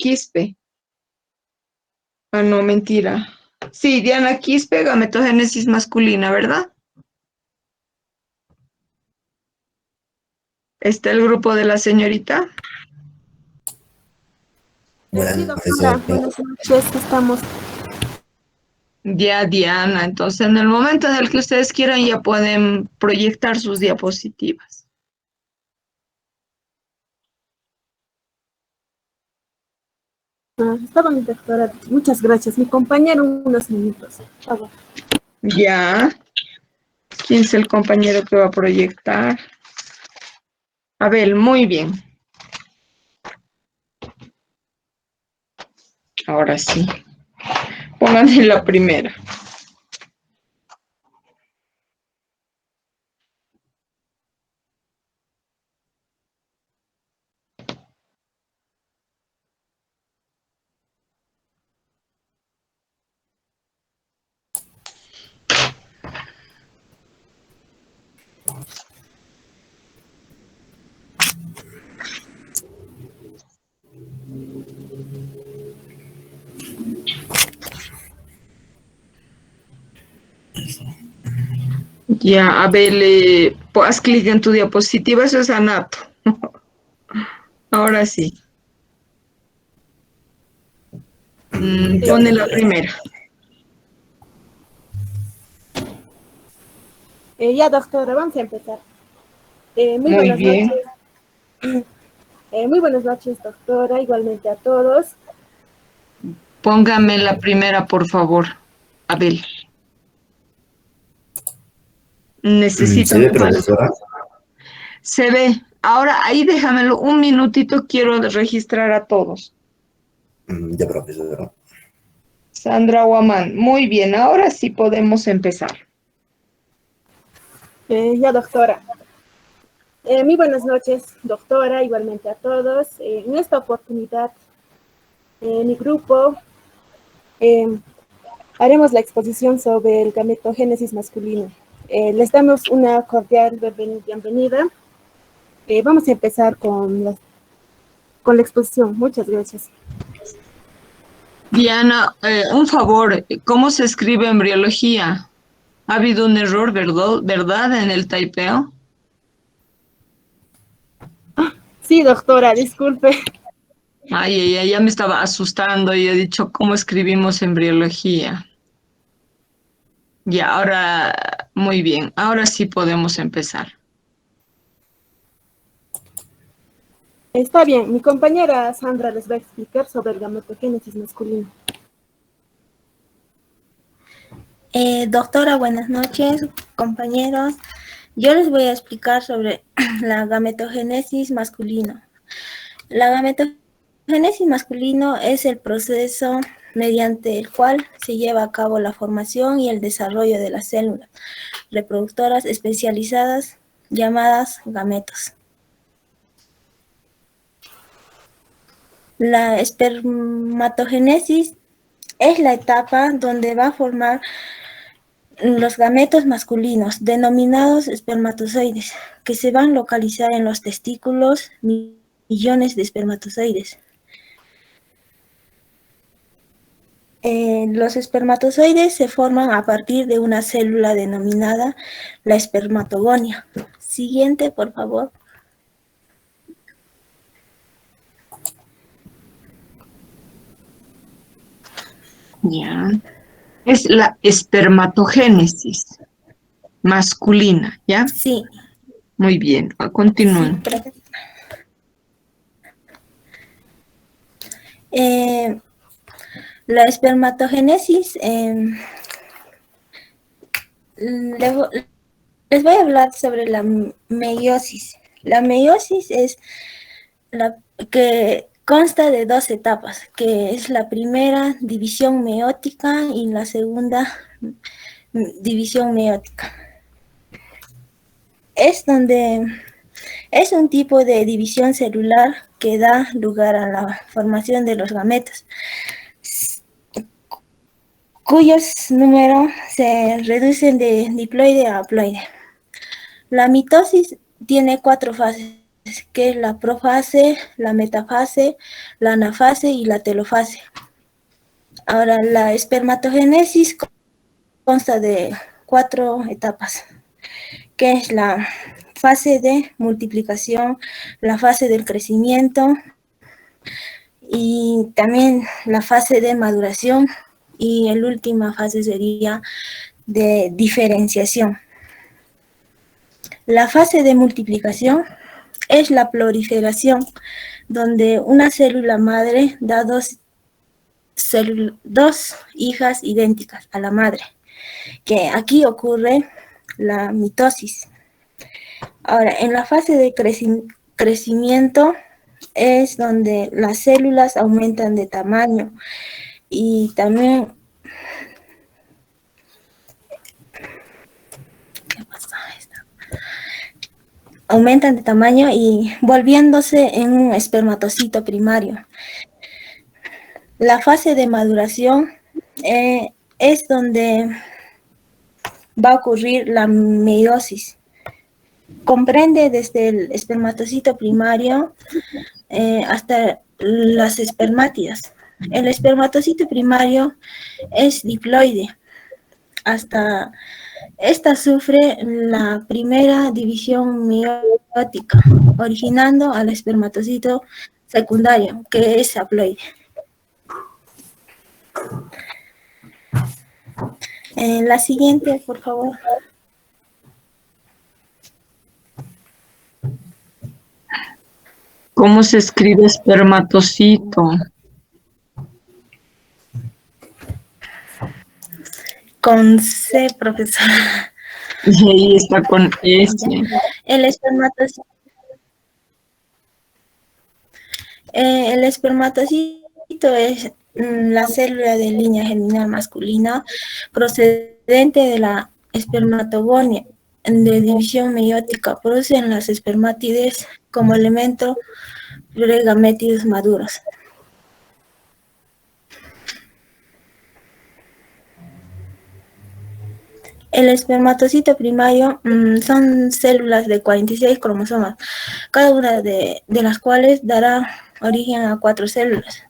Quispe. Ah, no, mentira. Sí, Diana Quispe, gametogénesis masculina, ¿verdad? ¿Está el grupo de la señorita? Sí, Buenas noches, doctora, buenas noches, estamos. Ya, Diana. Entonces, en el momento en el que ustedes quieran, ya pueden proyectar sus diapositivas. Está bien, doctora, muchas gracias. Mi compañero, unos minutos. Por favor. Ya. ¿Quién es el compañero que va a proyectar? Abel, muy bien. Ahora sí. Pónganme la primera. Ya, Abel, haz clic en tu diapositiva, eso es anato. Ahora sí. Ya, Pone la profe. primera. Ya, doctora, vamos a empezar. Muy Muy buenas bien. noches. Muy buenas noches, doctora, igualmente a todos. Póngame la primera, por favor, Abel. Necesito ¿Se ve, nomás. profesora? Se ve. Ahora ahí déjamelo un minutito, quiero registrar a todos. Ya, profesora. Sandra Guamán, muy bien, ahora sí podemos empezar. Ya, doctora. Muy buenas noches, doctora, igualmente a todos. En esta oportunidad, mi grupo haremos la exposición sobre el gametogénesis masculino. Les damos una cordial bienvenida. Vamos a empezar con la exposición. Muchas gracias. Diana, un favor, ¿cómo se escribe embriología? ¿Ha habido un error, verdad, en el taipeo? Sí, doctora, disculpe. Ay, ya me estaba asustando y he dicho, ¿cómo escribimos embriología? Ya, ahora, muy bien, ahora sí podemos empezar. Está bien, mi compañera Sandra les va a explicar sobre el gametogénesis masculino. Doctora, buenas noches, compañeros. Yo les voy a explicar sobre la gametogénesis masculino. La gametogénesis masculino es el proceso mediante el cual se lleva a cabo la formación y el desarrollo de las células reproductoras especializadas llamadas gametos. La espermatogénesis es la etapa donde va a formar los gametos masculinos, denominados espermatozoides, que se van a localizar en los testículos, millones de espermatozoides. Los espermatozoides se forman a partir de una célula denominada la espermatogonia. Siguiente, por favor. Ya. Es la espermatogénesis masculina, ¿ya? Sí, Muy bien, sí. continúen. La espermatogénesis, les voy a hablar sobre la meiosis. La meiosis es la que consta de dos etapas, que es la primera división meótica y la segunda división meótica. Es un tipo de división celular que da lugar a la formación de los gametos, cuyos números se reducen de diploide a haploide. La mitosis tiene 4 fases. que es la profase, la metafase, la anafase y la telofase. Ahora, la espermatogénesis consta de 4 etapas, que es la fase de multiplicación, la fase del crecimiento y también la fase de maduración, y la última fase sería de diferenciación. La fase de multiplicación es la proliferación, donde una célula madre da dos hijas idénticas a la madre, que aquí ocurre la mitosis. Ahora, en la fase de crecimiento es donde las células aumentan de tamaño y también aumentan de tamaño y volviéndose en un espermatocito primario. La fase de maduración es donde va a ocurrir la meiosis. Comprende desde el espermatocito primario hasta las espermátidas. El espermatocito primario es diploide. Hasta esta sufre la primera división meiótica, originando al espermatocito secundario, que es haploide. La siguiente, por favor. ¿Cómo se escribe espermatocito? Con C, profesora. Y ahí está con S. El espermatocito es la célula de línea germinal masculina procedente de la espermatogonia de división meiótica. Producen las espermátides como elemento pregamétidos maduros. El espermatocito primario son células de 46 cromosomas, cada una de las cuales dará origen a 4 células.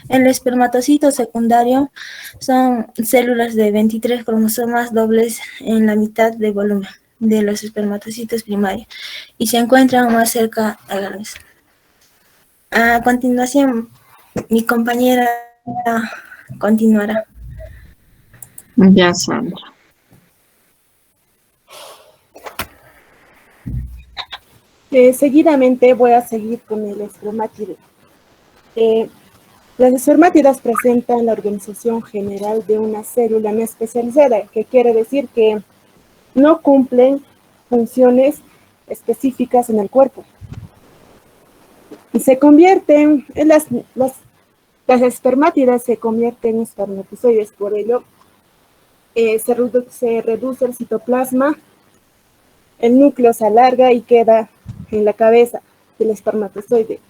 El espermatocito secundario son células de 23 cromosomas dobles en la mitad de volumen de los espermatocitos primarios y se encuentran más cerca a la vez. A continuación, mi compañera continuará. Ya, Sandra. Seguidamente voy a seguir con el espermátide. Las espermátidas presentan la organización general de una célula no especializada, que quiere decir que no cumplen funciones específicas en el cuerpo. Y se convierten en las espermátidas se convierten en espermatozoides, por ello se reduce el citoplasma, el núcleo se alarga y queda en la cabeza del espermatozoide.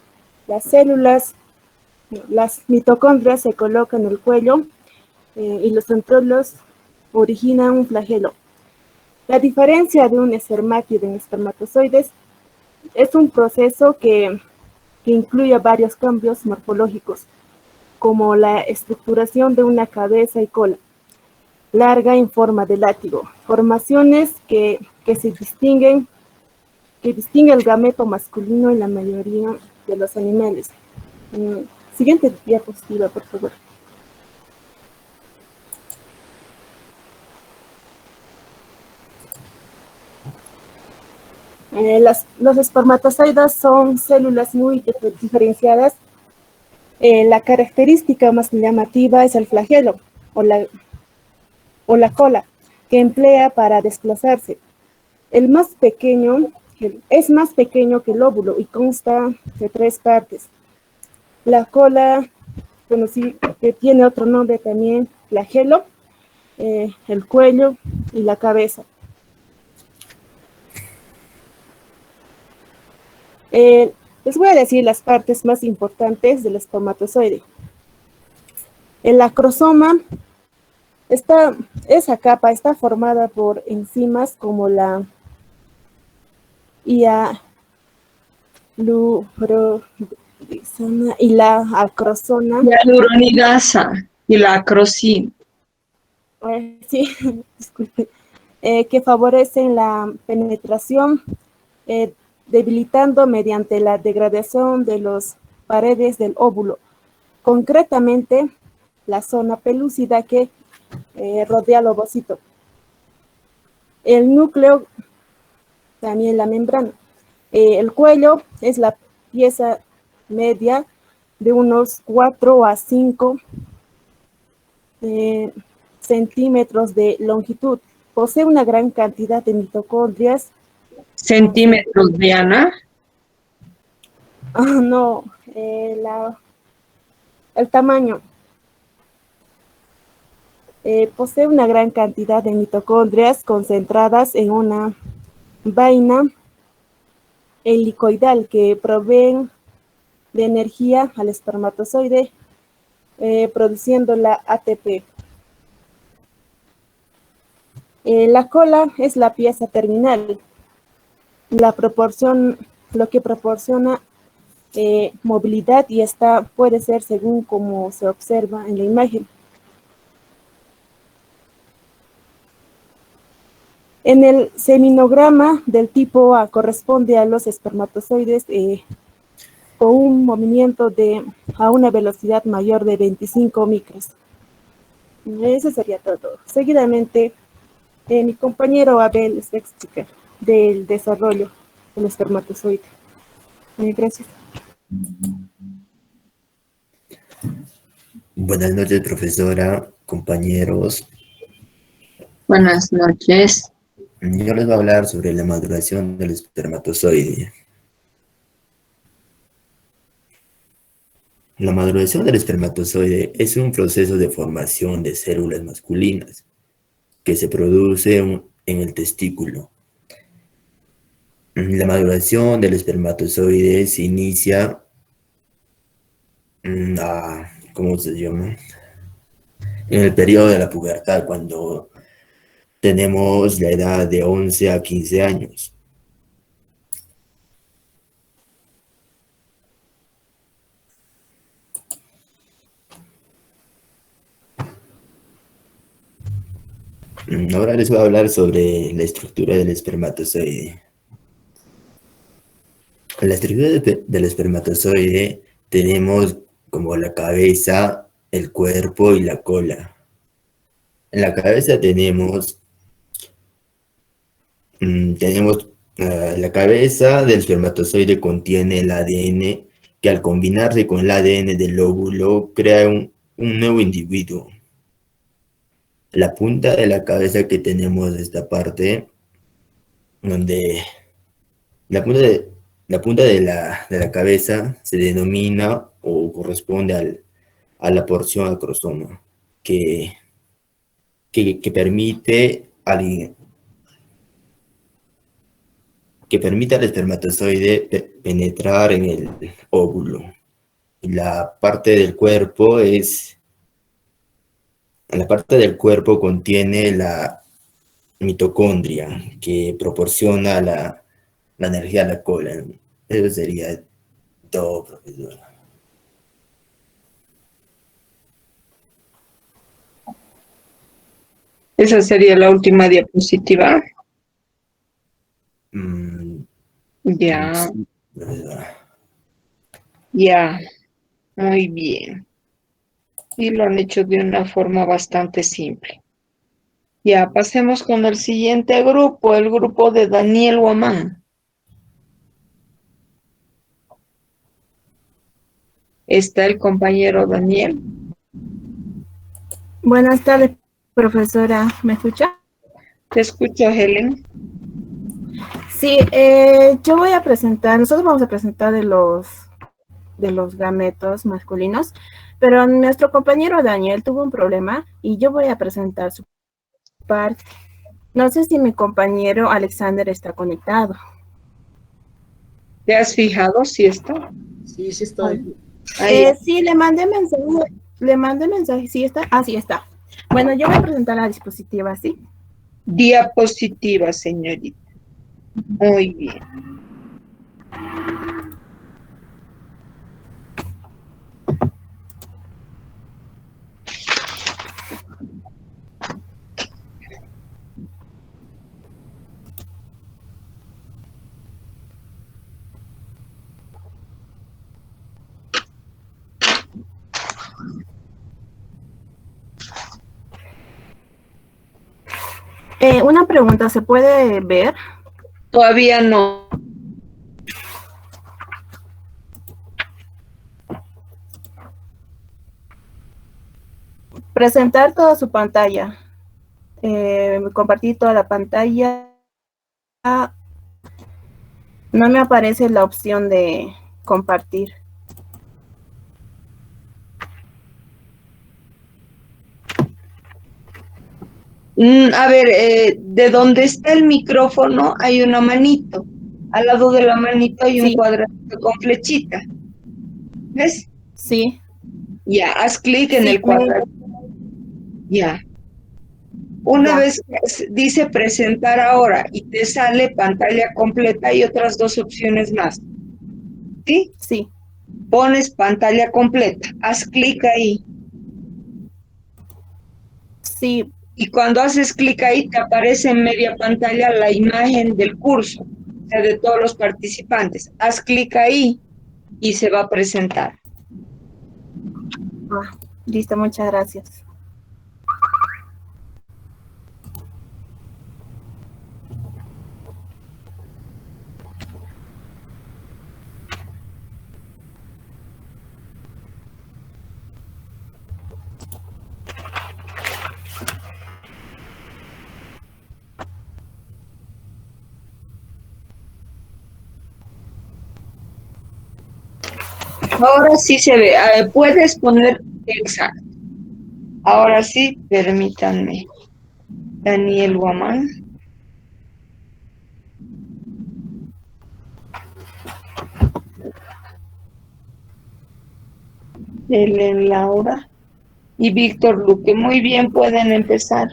Las mitocondrias se colocan en el cuello y los centriolos originan un flagelo. La diferencia de un espermátide en espermatozoides es un proceso que incluye varios cambios morfológicos, como la estructuración de una cabeza y cola larga en forma de látigo, formaciones que distinguen el gameto masculino en la mayoría de los animales. Siguiente diapositiva, por favor. Los espermatozoides son células muy diferenciadas. La característica más llamativa es el flagelo o la cola que emplea para desplazarse. Es más pequeño que el óvulo y consta de 3 partes. La cola, bueno, sí, que tiene otro nombre también, flagelo, el cuello y la cabeza. Les voy a decir las partes más importantes del espermatozoide. El acrosoma, esa capa está formada por enzimas como la hialuronidasa y la acrosona. Hialuronidasa y la acrosina. Sí, disculpe. Que favorecen la penetración, debilitando mediante la degradación de las paredes del óvulo, concretamente la zona pelúcida que rodea al ovocito. El núcleo, también la membrana. El cuello es la pieza media de unos 4 a 5 centímetros de longitud. Posee una gran cantidad de mitocondrias. Centímetros, Diana. No, el tamaño. Posee una gran cantidad de mitocondrias concentradas en una vaina helicoidal que proveen de energía al espermatozoide, produciendo la ATP. La cola es la pieza terminal, lo que proporciona movilidad, y esta puede ser según como se observa en la imagen. En el seminograma del tipo A corresponde a los espermatozoides con un movimiento a una velocidad mayor de 25 micros. Eso sería todo. Seguidamente, mi compañero Abel les va a explicar del desarrollo del espermatozoide. Gracias. Buenas noches, profesora, compañeros. Buenas noches. Yo les voy a hablar sobre la maduración del espermatozoide. La maduración del espermatozoide es un proceso de formación de células masculinas que se produce en el testículo. La maduración del espermatozoide se inicia, ¿cómo se llama? En el periodo de la pubertad, cuando tenemos la edad de 11 a 15 años. Ahora les voy a hablar sobre la estructura del espermatozoide. En la estructura del espermatozoide tenemos como la cabeza, el cuerpo y la cola. En la cabeza tenemos la cabeza del espermatozoide contiene el ADN, que al combinarse con el ADN del óvulo crea un nuevo individuo. La punta de la cabeza que tenemos de esta parte, donde la punta de la cabeza se denomina o corresponde a la porción acrosoma, que permite al espermatozoide penetrar en el óvulo. Y la parte del cuerpo contiene la mitocondria, que proporciona la energía a la cola. Eso sería todo, profesor. Esa sería la última diapositiva. Ya, Sí, profesora. ya, muy bien. Y lo han hecho de una forma bastante simple. Ya, pasemos con el siguiente grupo, el grupo de Daniel Guamán. Está el compañero Daniel. Buenas tardes, profesora. ¿Me escucha? Te escucho, Helen. Sí, yo voy a presentar, nosotros vamos a presentar de los gametos masculinos, pero nuestro compañero Daniel tuvo un problema y yo voy a presentar su parte. No sé si mi compañero Alexander está conectado. ¿Te has fijado si está? Sí, sí estoy. Sí, le mandé mensaje, sí está, sí está. Bueno, yo voy a presentar la diapositiva, ¿sí? Diapositiva, señorita. Muy bien. Una pregunta, ¿se puede ver? Todavía no. Presentar toda su pantalla. Compartir toda la pantalla. No me aparece la opción de compartir. A ver, de donde está el micrófono hay una manito. Al lado de la manito hay un Sí. cuadradito con flechita. ¿Ves? Sí. Ya, haz clic en Sí, el cuadradito. Ya. Una Ya. vez que dice presentar ahora y te sale pantalla completa y otras dos opciones más. ¿Sí? Sí. Pones pantalla completa, haz clic ahí. Sí. Y cuando haces clic ahí te aparece en media pantalla la imagen del curso, o sea, de todos los participantes. Haz clic ahí y se va a presentar. Listo, muchas gracias. Ahora sí se ve. Puedes poner exacto. Ahora sí, permítanme. Daniel Guamán. Helen Laura y Víctor Luque. Muy bien, pueden empezar.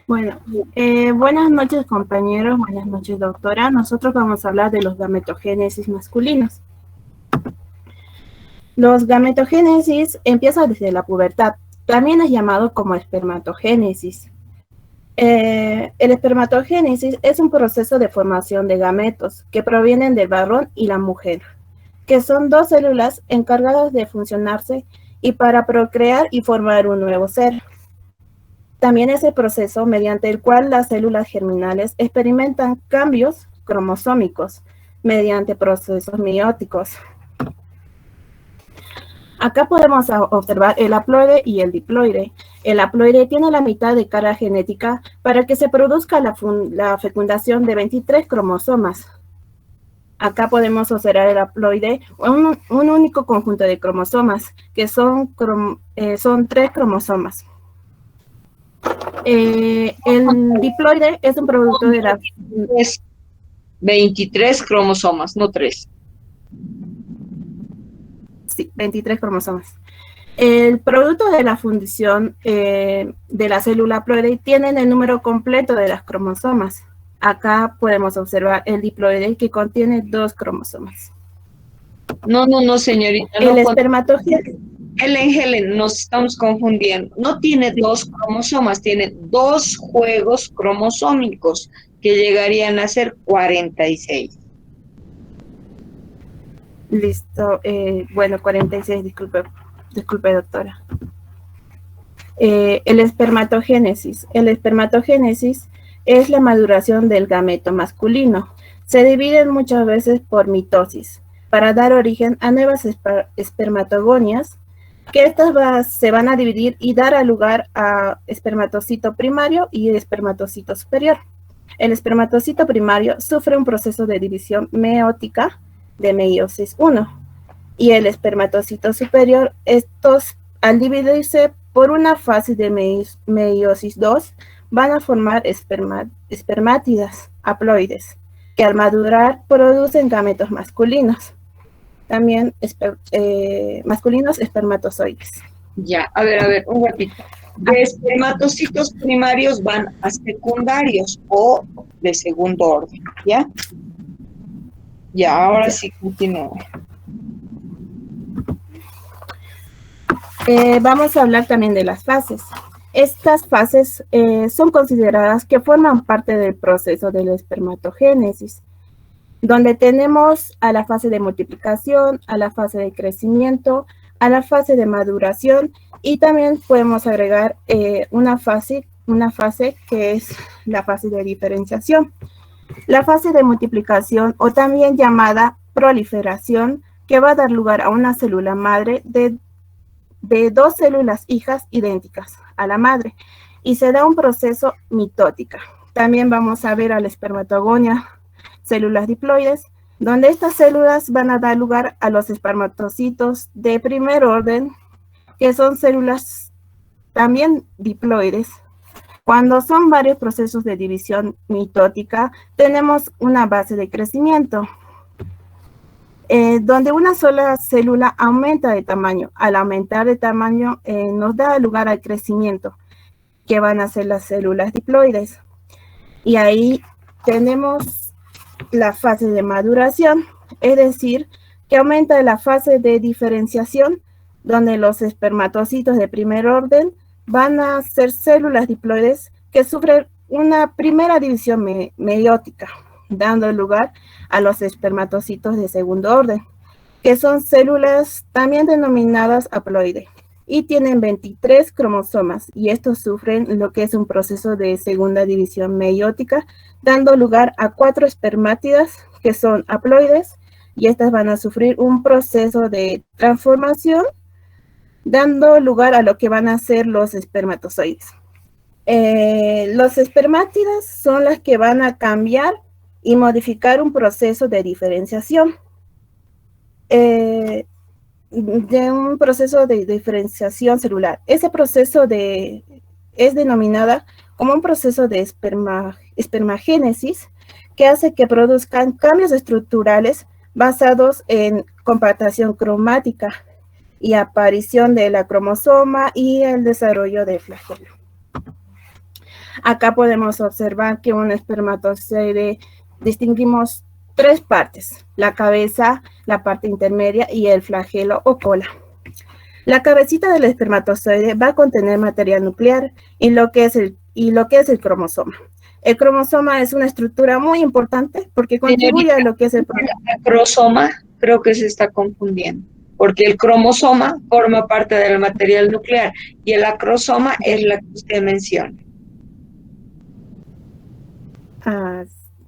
Bueno, buenas noches compañeros, buenas noches doctora. Nosotros vamos a hablar de los gametogénesis masculinos. Los gametogénesis empiezan desde la pubertad, también es llamado como espermatogénesis. El espermatogénesis es un proceso de formación de gametos que provienen del varón y la mujer, que son dos células encargadas de funcionarse y para procrear y formar un nuevo ser. También es el proceso mediante el cual las células germinales experimentan cambios cromosómicos mediante procesos meióticos. Acá podemos observar el haploide y el diploide. El haploide tiene la mitad de carga genética para que se produzca la fecundación de 23 cromosomas. Acá podemos observar el haploide, un único conjunto de cromosomas, que son 3 cromosomas. El diploide es un producto de la... Es 23 cromosomas, no 3. Sí, 23 cromosomas. El producto de la fundición de la célula haploide tienen el número completo de las cromosomas. Acá podemos observar el diploide que contiene 2 cromosomas. No, señorita. El espermatogénesis. Helen, nos estamos confundiendo. No tiene 2 cromosomas, tiene 2 juegos cromosómicos que llegarían a ser 46. Listo. Bueno, 46, disculpe doctora. El espermatogénesis. El espermatogénesis es la maduración del gameto masculino. Se dividen muchas veces por mitosis, para dar origen a nuevas espermatogonias, que estas se van a dividir y dar a lugar a espermatocito primario y espermatocito superior. El espermatocito primario sufre un proceso de división meótica de meiosis 1, y el espermatocito superior, estos al dividirse por una fase de meiosis 2, van a formar espermátidas haploides, que al madurar producen gametos masculinos, también masculinos espermatozoides. Ya, a ver, un ratito. De espermatocitos primarios van a secundarios o de segundo orden, ¿ya? Ya, ahora sí continúo. Vamos a hablar también de las fases. Estas fases son consideradas que forman parte del proceso de la espermatogénesis, donde tenemos a la fase de multiplicación, a la fase de crecimiento, a la fase de maduración, y también podemos agregar una fase una fase que es la fase de diferenciación. La fase de multiplicación, o también llamada proliferación, que va a dar lugar a una célula madre de dos células hijas idénticas a la madre, y se da un proceso mitótica. También vamos a ver a la espermatogonia, células diploides, donde estas células van a dar lugar a los espermatocitos de primer orden, que son células también diploides. Cuando son varios procesos de división mitótica, tenemos una base de crecimiento, donde una sola célula aumenta de tamaño. Al aumentar de tamaño, nos da lugar al crecimiento, que van a ser las células diploides. Y ahí tenemos la fase de maduración, es decir, que aumenta la fase de diferenciación, donde los espermatocitos de primer orden van a ser células diploides que sufren una primera división meiótica, dando lugar a los espermatocitos de segundo orden, que son células también denominadas haploide, y tienen 23 cromosomas, y estos sufren lo que es un proceso de segunda división meiótica, dando lugar a 4 espermátidas que son haploides, y estas van a sufrir un proceso de transformación, dando lugar a lo que van a ser los espermatozoides. Los espermátidas son las que van a cambiar y modificar un proceso de diferenciación. De un proceso de diferenciación celular. Ese proceso es denominada como un proceso de espermagénesis, que hace que produzcan cambios estructurales basados en compactación cromática y aparición de la cromosoma y el desarrollo del flagelo. Acá podemos observar que un espermatozoide distinguimos 3 partes: la cabeza, la parte intermedia y el flagelo o cola. La cabecita del espermatozoide va a contener material nuclear y lo que es el cromosoma. El cromosoma es una estructura muy importante porque contribuye a lo que es el acrosoma. Creo que se está confundiendo, porque el cromosoma forma parte del material nuclear y el acrosoma es la que usted menciona.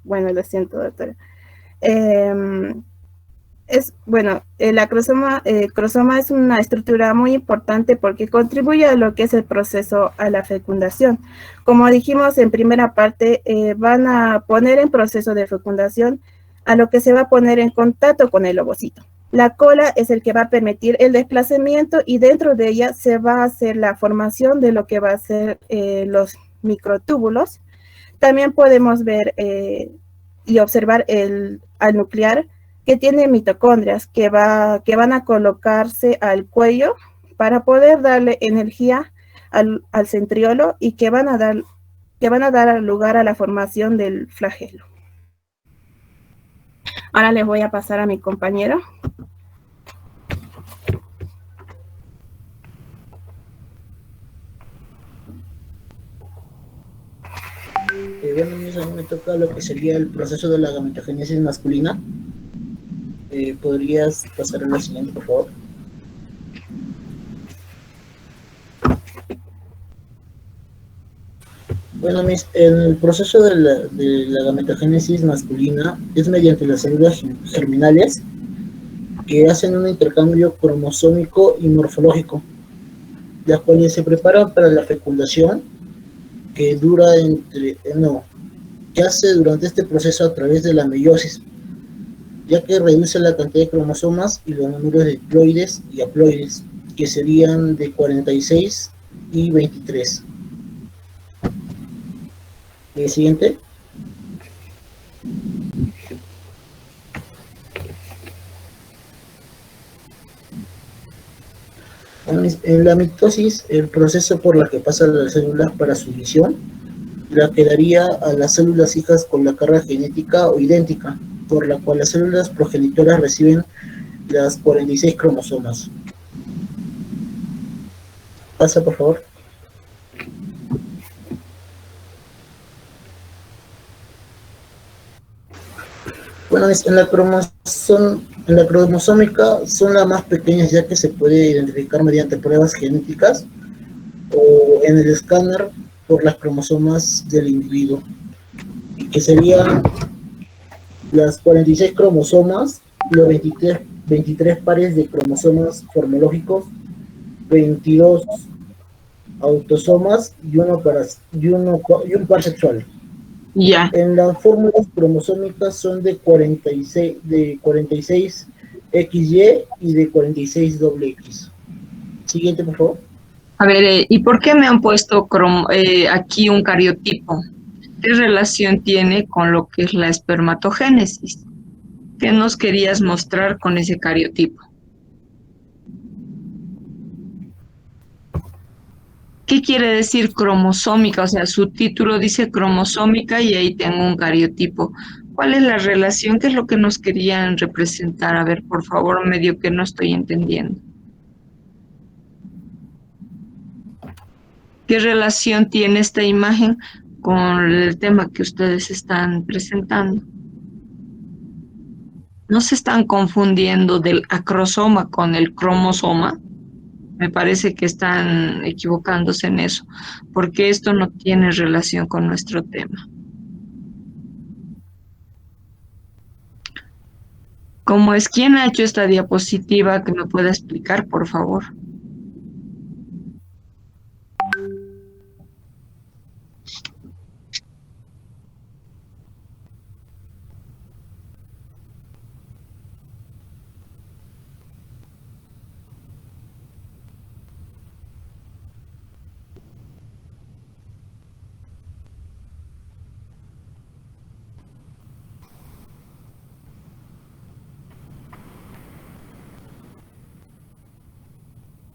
Bueno, lo siento, doctora. El acrosoma es una estructura muy importante porque contribuye a lo que es el proceso a la fecundación. Como dijimos en primera parte, van a poner en proceso de fecundación a lo que se va a poner en contacto con el ovocito. La cola es el que va a permitir el desplazamiento y dentro de ella se va a hacer la formación de lo que va a ser los microtúbulos. También podemos ver y observar al nuclear, que tiene mitocondrias que van a colocarse al cuello para poder darle energía al centriolo y que van a dar lugar a la formación del flagelo. Ahora les voy a pasar a mi compañero. Bueno, a mí me toca lo que sería el proceso de la gametogénesis masculina. ¿Podrías pasar a la siguiente, por favor? Bueno, el proceso de la gametogénesis masculina es mediante las células germinales que hacen un intercambio cromosómico y morfológico, las cuales se preparan para la fecundación, que que hace durante este proceso a través de la meiosis, ya que reduce la cantidad de cromosomas y los números de diploides y haploides, que serían de 46 y 23. ¿El siguiente? En la mitosis, el proceso por la que pasan las células para su división, la que daría a las células hijas con la carga genética o idéntica, por la cual las células progenitoras reciben las 46 cromosomas. Pasa, por favor. Bueno, en la cromosómica son las más pequeñas, ya que se puede identificar mediante pruebas genéticas o en el escáner por las cromosomas del individuo, y que serían las 46 cromosomas, los 23 pares de cromosomas formológicos, 22 autosomas y un par sexual. Ya. En las fórmulas cromosómicas son de 46 XY y de 46 XX. Siguiente, por favor. A ver, ¿y por qué me han puesto aquí un cariotipo? ¿Qué relación tiene con lo que es la espermatogénesis? ¿Qué nos querías mostrar con ese cariotipo? ¿Qué quiere decir cromosómica? O sea, su título dice cromosómica y ahí tengo un cariotipo. ¿Cuál es la relación? ¿Qué es lo que nos querían representar? A ver, por favor, medio que no estoy entendiendo. ¿Qué relación tiene esta imagen con el tema que ustedes están presentando? ¿No se están confundiendo del acrosoma con el cromosoma? Me parece que están equivocándose en eso, porque esto no tiene relación con nuestro tema. ¿Cómo es? ¿Quién ha hecho esta diapositiva que me pueda explicar, por favor?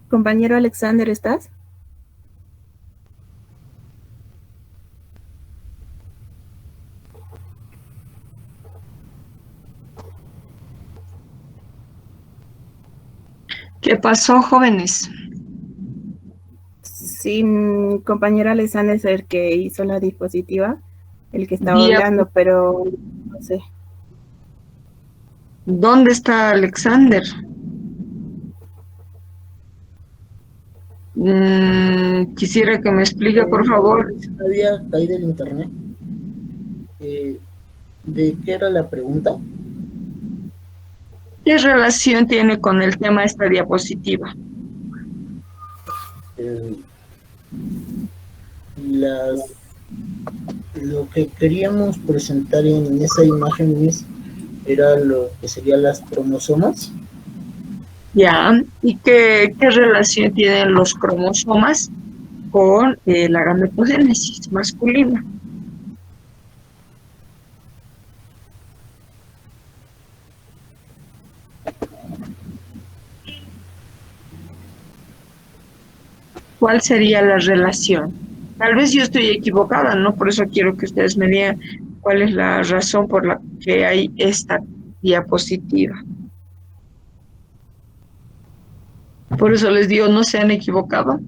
Compañero Alexander, ¿estás? ¿Qué pasó, jóvenes? Sí, mi compañero Alexander es el que hizo la diapositiva, el que estaba Dia- hablando, pero no sé. ¿Dónde está Alexander? Quisiera que me explique, por favor. Había caído el internet. ¿De qué era la pregunta? ¿Qué relación tiene con el tema esta diapositiva? Eh, lo que queríamos presentar en esa imagen era lo que serían las cromosomas. Ya, ¿y qué relación tienen los cromosomas con la gametogénesis masculina? ¿Cuál sería la relación? Tal vez yo estoy equivocada, ¿no? Por eso quiero que ustedes me digan cuál es la razón por la que hay esta diapositiva. Por eso les digo, ¿no se han equivocado?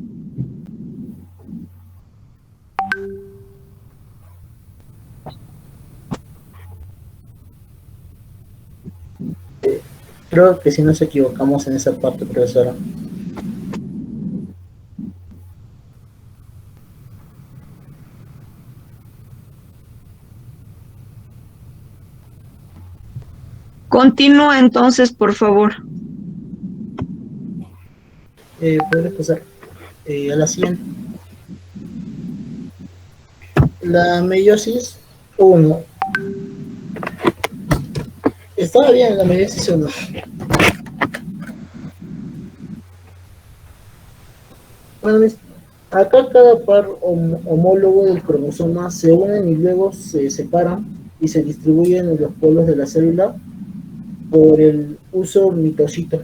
Creo que sí nos equivocamos en esa parte, profesora. Continúa entonces, por favor. ¿Podrías pasar a la siguiente? La meiosis 1. Estaba bien la meiosis 1. Bueno, acá cada par homólogo del cromosoma se unen y luego se separan y se distribuyen en los polos de la célula por el uso mitocito.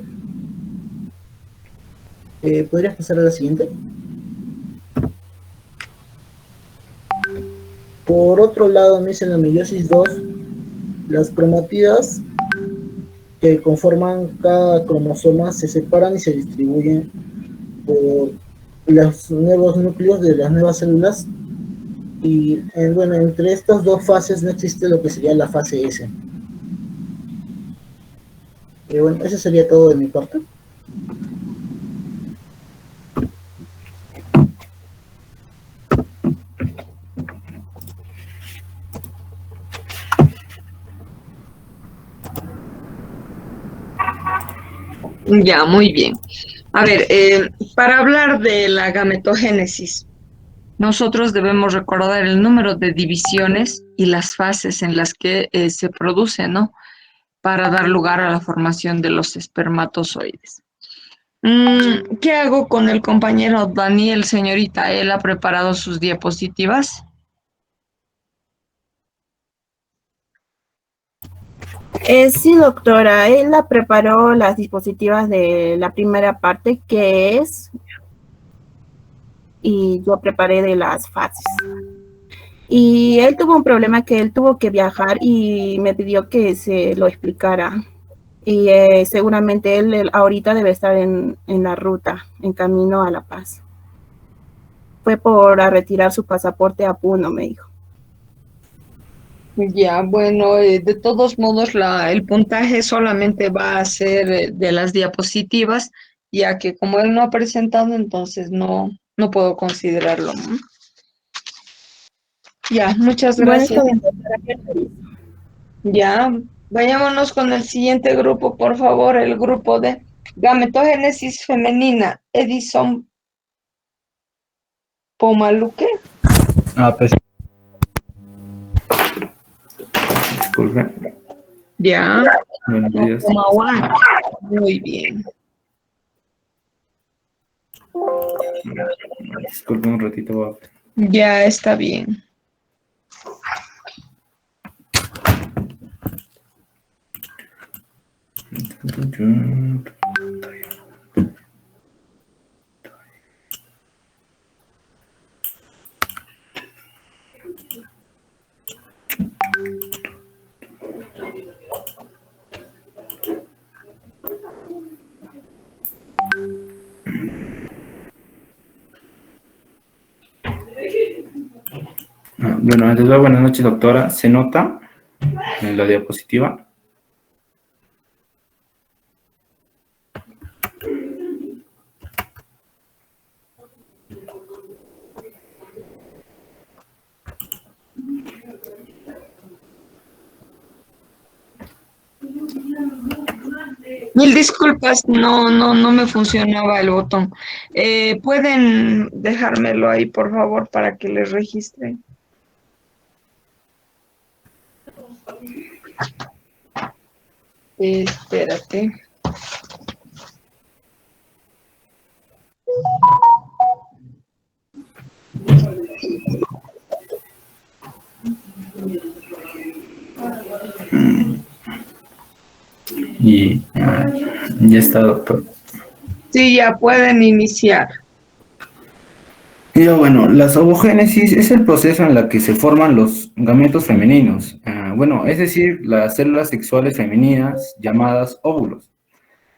¿Podrías pasar a la siguiente? Por otro lado, me dice en la meiosis 2, las cromátidas que conforman cada cromosoma se separan y se distribuyen por los nuevos núcleos de las nuevas células. Y bueno, entre estas dos fases no existe lo que sería la fase S. Bueno, eso sería todo de mi parte. Ya, muy bien. A ver, para hablar de la gametogénesis, nosotros debemos recordar el número de divisiones y las fases en las que se produce, ¿no? Para dar lugar a la formación de los espermatozoides. ¿Qué hago con el compañero Daniel, señorita? ¿Él ha preparado sus diapositivas? Sí, doctora, él la preparó las dispositivas de la primera parte, que es, y yo preparé de las fases. Y él tuvo un problema que él tuvo que viajar y me pidió que se lo explicara. Y seguramente él ahorita debe estar en la ruta, en camino a La Paz. Fue por a retirar su pasaporte a Puno, me dijo. Ya, bueno, de todos modos, el puntaje solamente va a ser de las diapositivas, ya que como él no ha presentado, entonces no puedo considerarlo, ¿no? Ya, muchas Bueno, está gracias. bien, doctora. Ya, vayámonos con el siguiente grupo, por favor, el grupo de gametogénesis femenina, Edison Pomaluque. Pues disculpe. Ya, Buenos días. Pomahuán. Muy bien. Disculpe un ratito. Ya está bien. Bueno, antes de todo, buenas noches, doctora. ¿Se nota en la diapositiva? Mil disculpas, no me funcionaba el botón. ¿Pueden dejármelo ahí, por favor, para que les registre? Espérate. Y ya está, doctor. Sí, ya pueden iniciar. Y bueno, la ovogénesis es el proceso en el que se forman los gametos femeninos. Bueno, es decir, las células sexuales femeninas llamadas óvulos.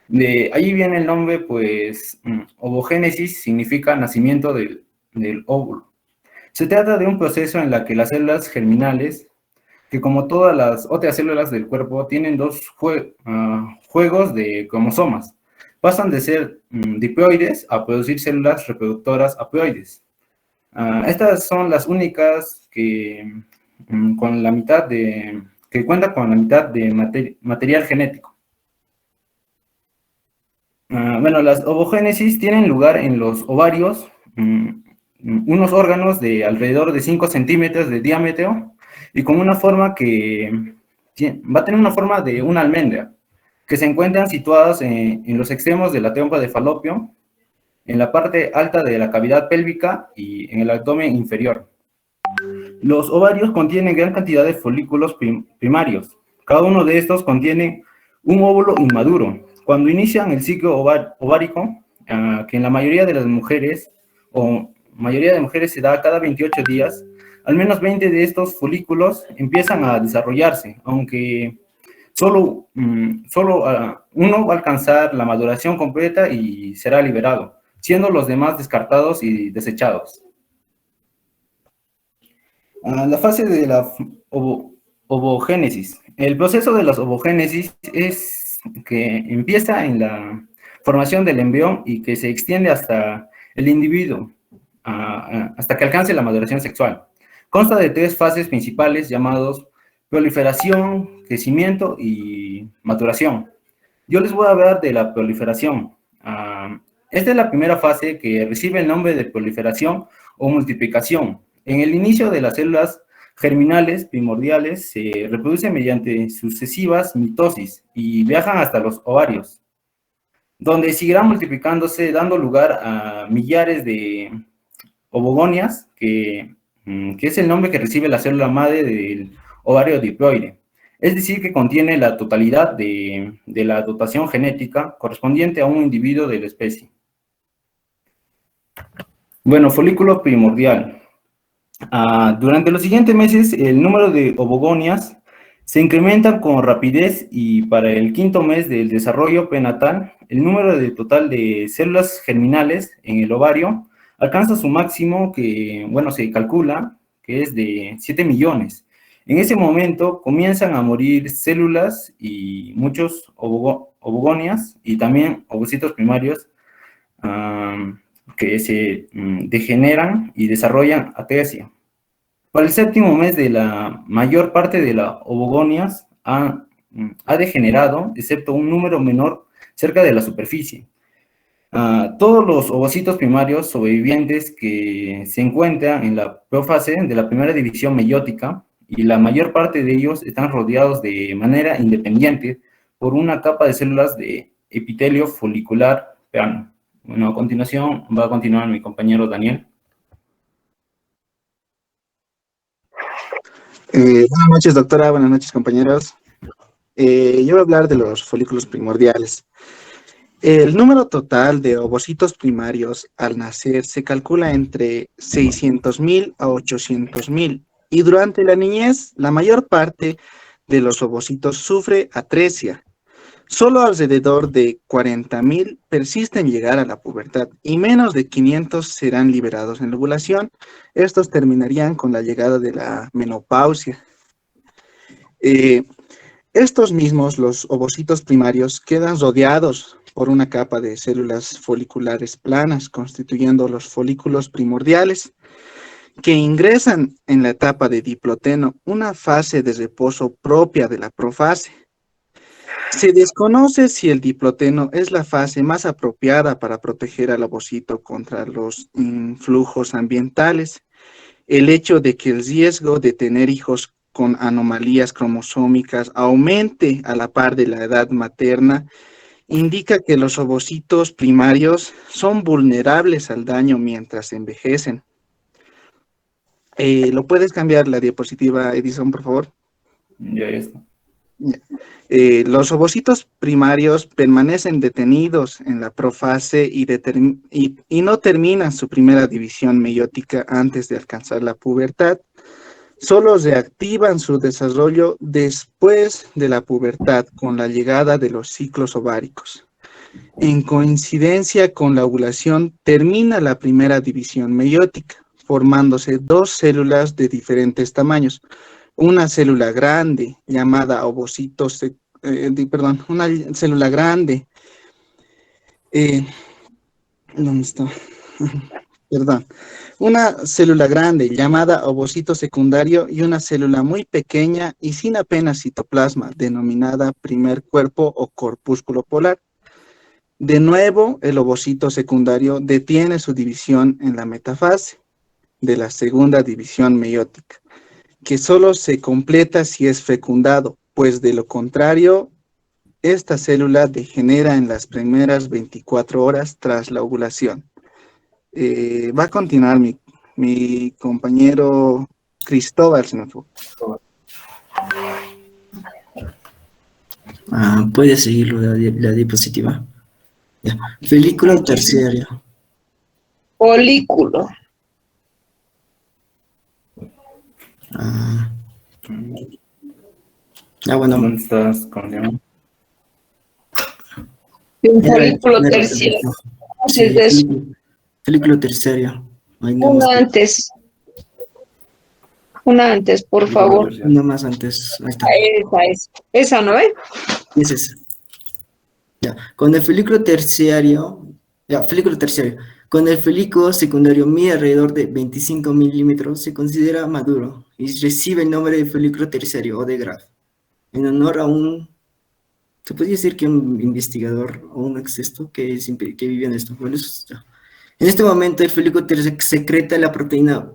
De ahí viene el nombre, pues, ovogénesis significa nacimiento del óvulo. Se trata de un proceso en el que las células germinales, que como todas las otras células del cuerpo, tienen dos juegos de cromosomas. Pasan de ser diploides a producir células reproductoras haploides. Estas son las únicas que, que cuentan con la mitad de material genético. Bueno, las ovogénesis tienen lugar en los ovarios, unos órganos de alrededor de 5 centímetros de diámetro y con una forma que va a tener una forma de una almendra, que se encuentran situadas en los extremos de la trompa de falopio, en la parte alta de la cavidad pélvica y en el abdomen inferior. Los ovarios contienen gran cantidad de folículos primarios. Cada uno de estos contiene un óvulo inmaduro. Cuando inician el ciclo ovárico, que en la mayoría de las mujeres, se da cada 28 días, al menos 20 de estos folículos empiezan a desarrollarse, aunque solo uno va a alcanzar la maduración completa y será liberado, siendo los demás descartados y desechados. La fase de la ovogénesis. El proceso de la ovogénesis es que empieza en la formación del embrión y que se extiende hasta el individuo, hasta que alcance la maduración sexual. Consta de 3 fases principales llamados proliferación, crecimiento y maturación. Yo les voy a hablar de la proliferación. Esta es la primera fase que recibe el nombre de proliferación o multiplicación. En el inicio de las células germinales primordiales se reproducen mediante sucesivas mitosis y viajan hasta los ovarios, donde seguirán multiplicándose, dando lugar a millares de ovogonias, que es el nombre que recibe la célula madre del ovario diploide. Es decir, que contiene la totalidad de la dotación genética correspondiente a un individuo de la especie. Bueno, folículo primordial. Durante los siguientes meses, el número de ovogonias se incrementa con rapidez y para el quinto mes del desarrollo prenatal, el número total de células germinales en el ovario alcanza su máximo que, bueno, se calcula que es de 7 millones. En ese momento comienzan a morir células y muchos ovogonias y también ovocitos primarios que se degeneran y desarrollan atesia. Para el séptimo mes de la mayor parte de las ovogonias ha degenerado, excepto un número menor cerca de la superficie. Todos los ovocitos primarios sobrevivientes que se encuentran en la profase de la primera división meiótica, y la mayor parte de ellos están rodeados de manera independiente por una capa de células de epitelio folicular plano. Bueno, a continuación va a continuar mi compañero Daniel. Buenas noches, doctora. Buenas noches, compañeros. Yo voy a hablar de los folículos primordiales. El número total de ovocitos primarios al nacer se calcula entre 600.000 a 800.000 y durante la niñez la mayor parte de los ovocitos sufre atresia. Solo alrededor de 40.000 persisten llegar a la pubertad y menos de 500 serán liberados en la ovulación. Estos terminarían con la llegada de la menopausia. Estos mismos, los ovocitos primarios, quedan rodeados por una capa de células foliculares planas, constituyendo los folículos primordiales, que ingresan en la etapa de diploteno, una fase de reposo propia de la profase. Se desconoce si el diploteno es la fase más apropiada para proteger al ovocito contra los influjos ambientales. El hecho de que el riesgo de tener hijos con anomalías cromosómicas aumente a la par de la edad materna indica que los ovocitos primarios son vulnerables al daño mientras envejecen. ¿Lo puedes cambiar la diapositiva, Edison, por favor? Ya está. Los ovocitos primarios permanecen detenidos en la profase y no terminan su primera división meiótica antes de alcanzar la pubertad. Solo reactivan su desarrollo después de la pubertad con la llegada de los ciclos ováricos. En coincidencia con la ovulación termina la primera división meiótica, formándose dos células de diferentes tamaños. Una célula grande llamada una célula grande, ¿dónde está? Perdón, una célula grande llamada ovocito secundario y una célula muy pequeña y sin apenas citoplasma, denominada primer cuerpo o corpúsculo polar. De nuevo, el ovocito secundario detiene su división en la metafase de la segunda división meiótica, que solo se completa si es fecundado, pues de lo contrario, esta célula degenera en las primeras 24 horas tras la ovulación. Va a continuar mi compañero Cristóbal, si no me equivoco. Puede seguirlo la diapositiva. Ya. Folículo terciario. Folículo. Bueno. ¿Dónde estás, compañero? Un folículo terciario. Sí, Es eso. Folículo terciario. Una antes, por favor. Una más antes. Ahí está. Esa, ¿no es? Es esa. Ya. Con el folículo terciario. Con el folículo secundario mide alrededor de 25 milímetros, se considera maduro y recibe el nombre de folículo terciario o de Graf, en honor a un Se puede decir que un investigador o un exesto que vive en esto. Bueno, en este momento el folículo secreta la proteína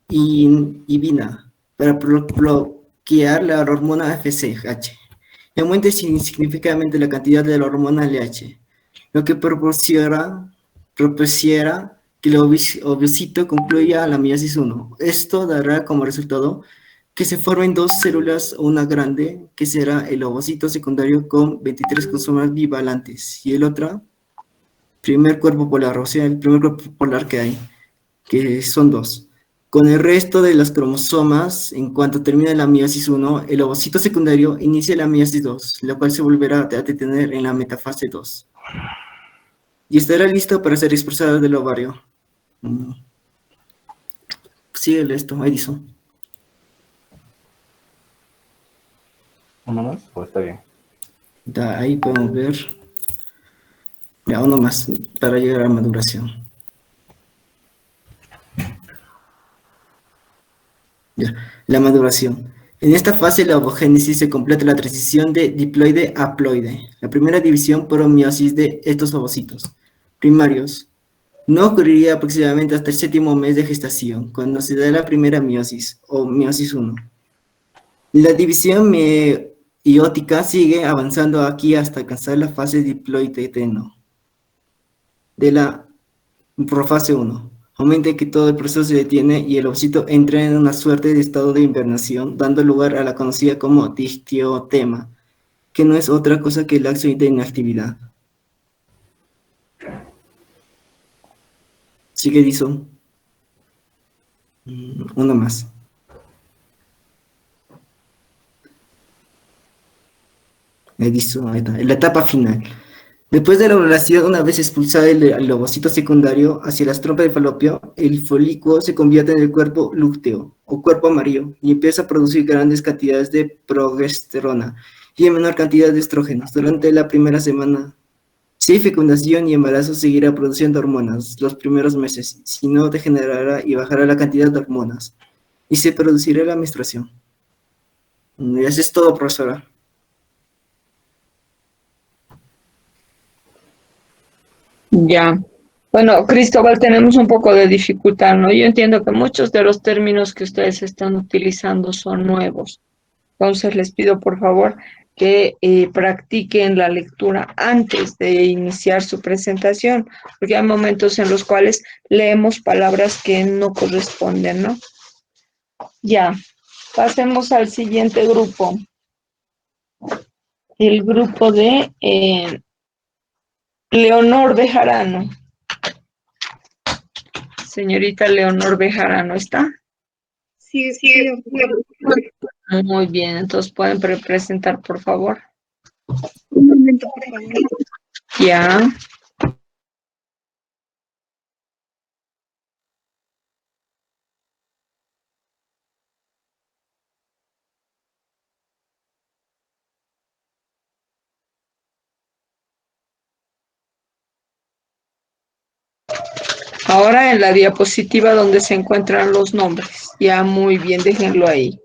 inhibina para bloquear la hormona FSH y aumenta significativamente la cantidad de la hormona LH, lo que propiciará que el ovocito concluya la meiosis 1. Esto dará como resultado que se formen dos células o una grande, que será el ovocito secundario con 23 cromosomas bivalantes, y el otro, primer cuerpo polar, o sea, el primer cuerpo polar que hay, que son dos. Con el resto de los cromosomas, en cuanto termine la meiosis 1, el ovocito secundario inicia la meiosis 2, la cual se volverá a detener en la metafase 2. Y estará listo para ser expulsado del ovario. Síguele esto, Edison. ¿Uno más? Pues está bien. Ahí podemos ver. Ya, uno más para llegar a maduración. Ya, la maduración. En esta fase la ovogénesis se completa la transición de diploide a haploide, la primera división por meiosis de estos ovocitos primarios. No ocurriría aproximadamente hasta el 7º mes de gestación, cuando se da la primera meiosis, o meiosis 1. La división meiótica sigue avanzando aquí hasta alcanzar la fase diploide-teno de la profase 1. Aumenta que todo el proceso se detiene y el ovocito entra en una suerte de estado de hibernación, dando lugar a la conocida como distiotema, que no es otra cosa que el lapso de inactividad. Sigue, Edison. Uno más. Edison, ahí está. En la etapa final. Después de la ovulación, una vez expulsado el ovocito secundario hacia las trompas de falopio, el folículo se convierte en el cuerpo lúteo, o cuerpo amarillo, y empieza a producir grandes cantidades de progesterona y en menor cantidad de estrógenos. Durante la primera semana, si hay fecundación y embarazo, seguirá produciendo hormonas los primeros meses, si no degenerará y bajará la cantidad de hormonas, y se producirá la menstruación. Y eso es todo, profesora. Ya. Bueno, Cristóbal, tenemos un poco de dificultad, ¿no? Yo entiendo que muchos de los términos que ustedes están utilizando son nuevos. Entonces, les pido, por favor, que practiquen la lectura antes de iniciar su presentación, porque hay momentos en los cuales leemos palabras que no corresponden, ¿no? Ya. Pasemos al siguiente grupo. El grupo de Leonor Bejarano. Señorita Leonor Bejarano, ¿está? Sí. Muy bien, entonces pueden presentar, por favor. Un momento, por favor. Ya. Ahora en la diapositiva donde se encuentran los nombres. Ya, muy bien, déjenlo ahí.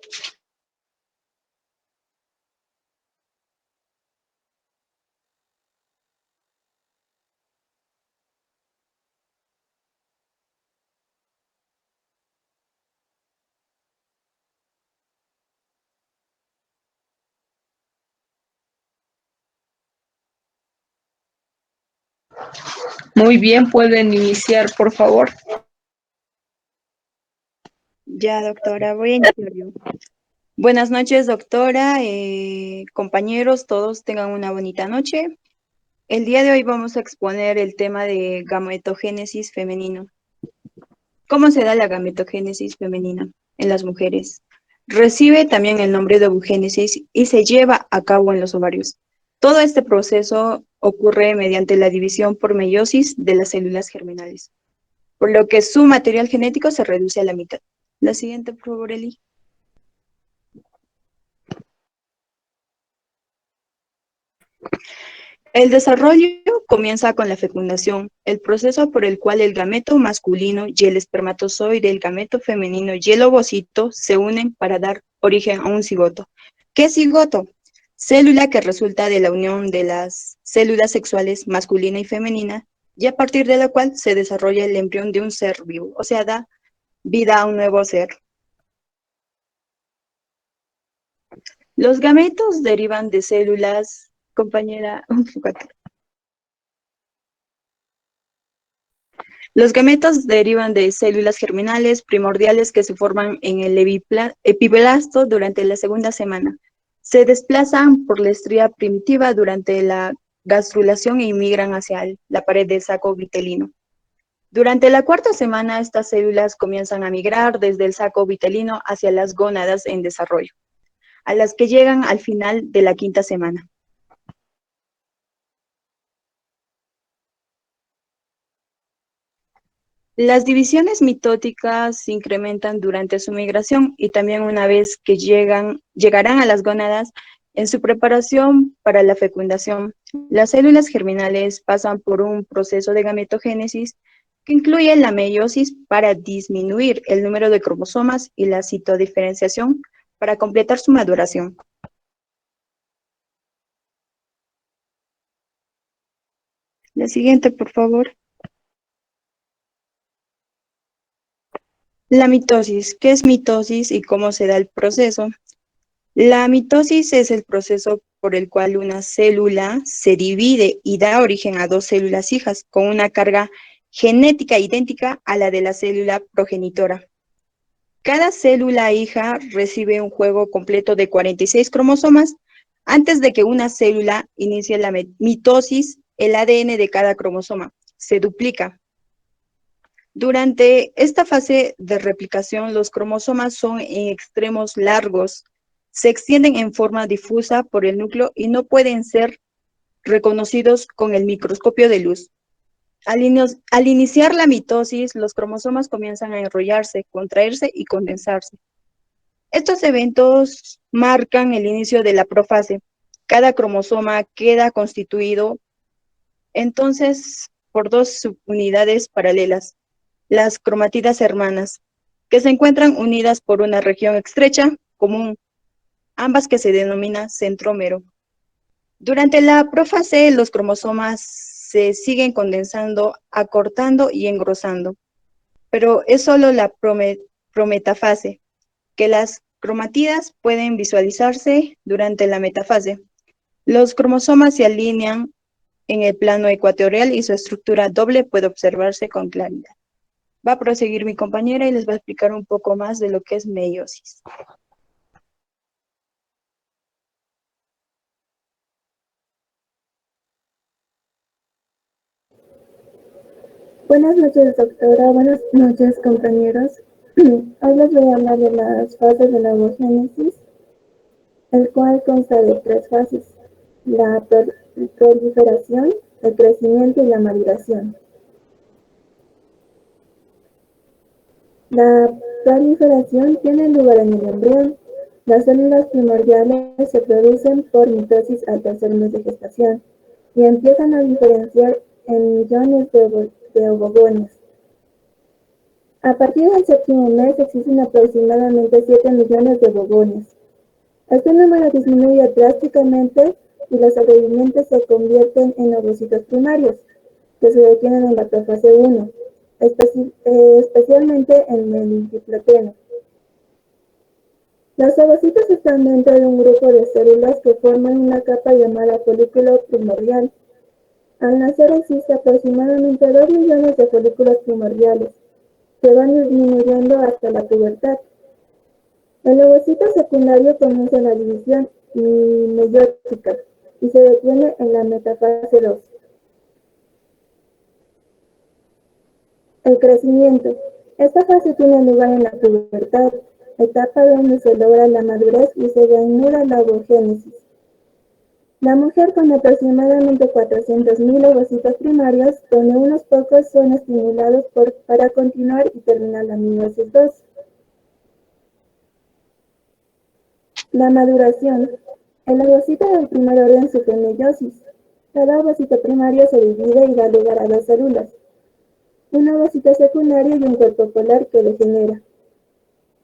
Muy bien, pueden iniciar, por favor. Ya, doctora, voy a iniciar yo. Buenas noches, doctora, compañeros, todos tengan una bonita noche. El día de hoy vamos a exponer el tema de gametogénesis femenino. ¿Cómo se da la gametogénesis femenina en las mujeres? Recibe también el nombre de ovogénesis y se lleva a cabo en los ovarios. Todo este proceso ocurre mediante la división por meiosis de las células germinales, por lo que su material genético se reduce a la mitad. La siguiente, por favor, Eli. El desarrollo comienza con la fecundación, el proceso por el cual el gameto masculino y el espermatozoide, el gameto femenino y el ovocito se unen para dar origen a un cigoto. ¿Qué es cigoto? célula que resulta de la unión de las células sexuales masculina y femenina, y a partir de la cual se desarrolla el embrión de un ser vivo, o sea, da vida a un nuevo ser. Los gametos derivan de células, compañera, los gametos derivan de células germinales primordiales que se forman en el epiblasto durante la segunda semana. Se desplazan por la estría primitiva durante la gastrulación e migran hacia la pared del saco vitelino. Durante la cuarta semana, estas células comienzan a migrar desde el saco vitelino hacia las gónadas en desarrollo, a las que llegan al final de la quinta semana. Las divisiones mitóticas se incrementan durante su migración y también una vez que llegarán a las gónadas en su preparación para la fecundación. Las células germinales pasan por un proceso de gametogénesis que incluye la meiosis para disminuir el número de cromosomas y la citodiferenciación para completar su maduración. La siguiente, por favor. La mitosis. ¿Qué es mitosis y cómo se da el proceso? La mitosis es el proceso por el cual una célula se divide y da origen a dos células hijas con una carga genética idéntica a la de la célula progenitora. Cada célula hija recibe un juego completo de 46 cromosomas. Antes de que una célula inicie la mitosis, el ADN de cada cromosoma se duplica. Durante esta fase de replicación, los cromosomas son en extremos largos, se extienden en forma difusa por el núcleo y no pueden ser reconocidos con el microscopio de luz. Al iniciar la mitosis, los cromosomas comienzan a enrollarse, contraerse y condensarse. Estos eventos marcan el inicio de la profase. Cada cromosoma queda constituido entonces por dos subunidades paralelas, las cromátidas hermanas, que se encuentran unidas por una región estrecha común, ambas que se denomina centrómero. Durante la prófase, los cromosomas se siguen condensando, acortando y engrosando, pero es solo la prometafase, que las cromátidas pueden visualizarse durante la metafase. Los cromosomas se alinean en el plano ecuatorial y su estructura doble puede observarse con claridad. Va a proseguir mi compañera y les va a explicar un poco más de lo que es meiosis. Buenas noches, doctora. Buenas noches, compañeros. Hoy les voy a hablar de las fases de la ovogénesis, el cual consta de tres fases: la proliferación, el crecimiento y la maduración. La proliferación tiene lugar en el embrión. Las células primordiales se producen por mitosis al tercer mes de gestación y empiezan a diferenciar en millones de ovogones. A partir del séptimo mes existen aproximadamente 7 millones de ovogones. Este número disminuye drásticamente y los sobrevivientes se convierten en ovocitos primarios, que se detienen en la profase 1, especialmente en el diploteno. Los ovocitos están dentro de un grupo de células que forman una capa llamada folículo primordial. Al nacer existe aproximadamente 2 millones de folículos primordiales, que van disminuyendo hasta la pubertad. El ovocito secundario comienza la división meiótica y se detiene en la metafase 2. El crecimiento. Esta fase tiene lugar en la pubertad, etapa donde se logra la madurez y se reanuda la ovogénesis. La mujer con aproximadamente 400.000 ovocitos primarios, donde unos pocos son estimulados para continuar y terminar la meiosis 2. La maduración. El ovocito del primer orden sufre meiosis. Cada ovocito primario se divide y da lugar a dos células, un ovocito secundario y un cuerpo polar que degenera.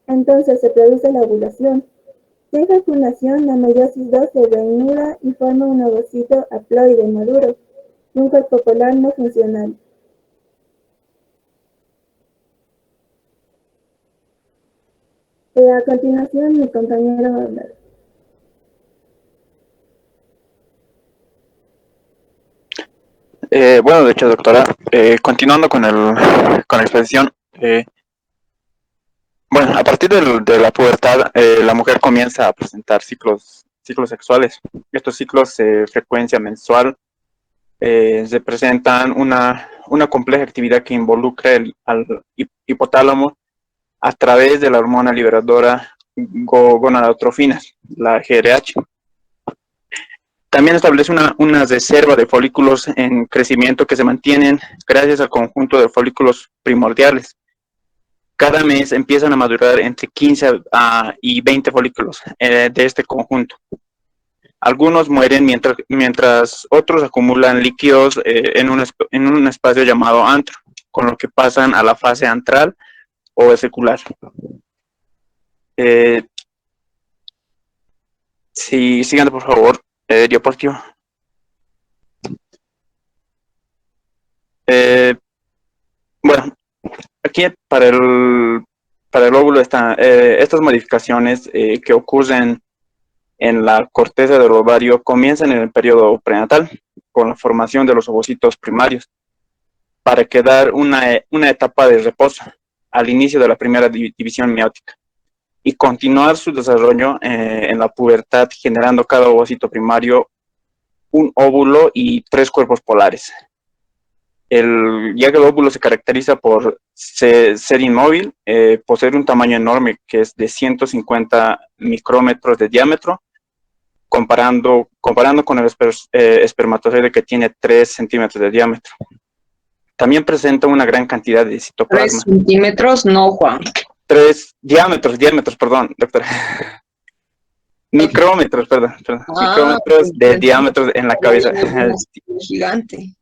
Entonces se produce la ovulación. De fecundación, la meiosis 2 se reanuda y forma un ovocito haploide maduro, y un cuerpo polar no funcional. A continuación, mi compañero va a hablar. Bueno, de hecho, doctora, continuando con la exposición, bueno, a partir de la pubertad, la mujer comienza a presentar ciclos sexuales. Estos ciclos de frecuencia mensual se presentan una compleja actividad que involucra al hipotálamo a través de la hormona liberadora gonadotrofina, la GRH. También establece una reserva de folículos en crecimiento que se mantienen gracias al conjunto de folículos primordiales. Cada mes empiezan a madurar entre 15 y 20 folículos de este conjunto. Algunos mueren mientras otros acumulan líquidos en un espacio llamado antro, con lo que pasan a la fase antral o vesicular. Sí, siguiente, por favor. Diapositivo. Bueno, aquí para el óvulo están estas modificaciones que ocurren en la corteza del ovario comienzan en el periodo prenatal, con la formación de los ovocitos primarios, para quedar una etapa de reposo al inicio de la primera división meiótica, y continuar su desarrollo en la pubertad, generando cada ovocito primario un óvulo y 3 cuerpos polares. Ya que el óvulo se caracteriza por ser inmóvil, poseer un tamaño enorme que es de 150 micrómetros de diámetro, comparando con el espermatozoide que tiene 3 centímetros de diámetro. También presenta una gran cantidad de citoplasma. 3 centímetros, no, Juan. 3 diámetros, perdón, doctora. Micrómetros, perdón. Micrómetros de diámetro en la cabeza. Gigante.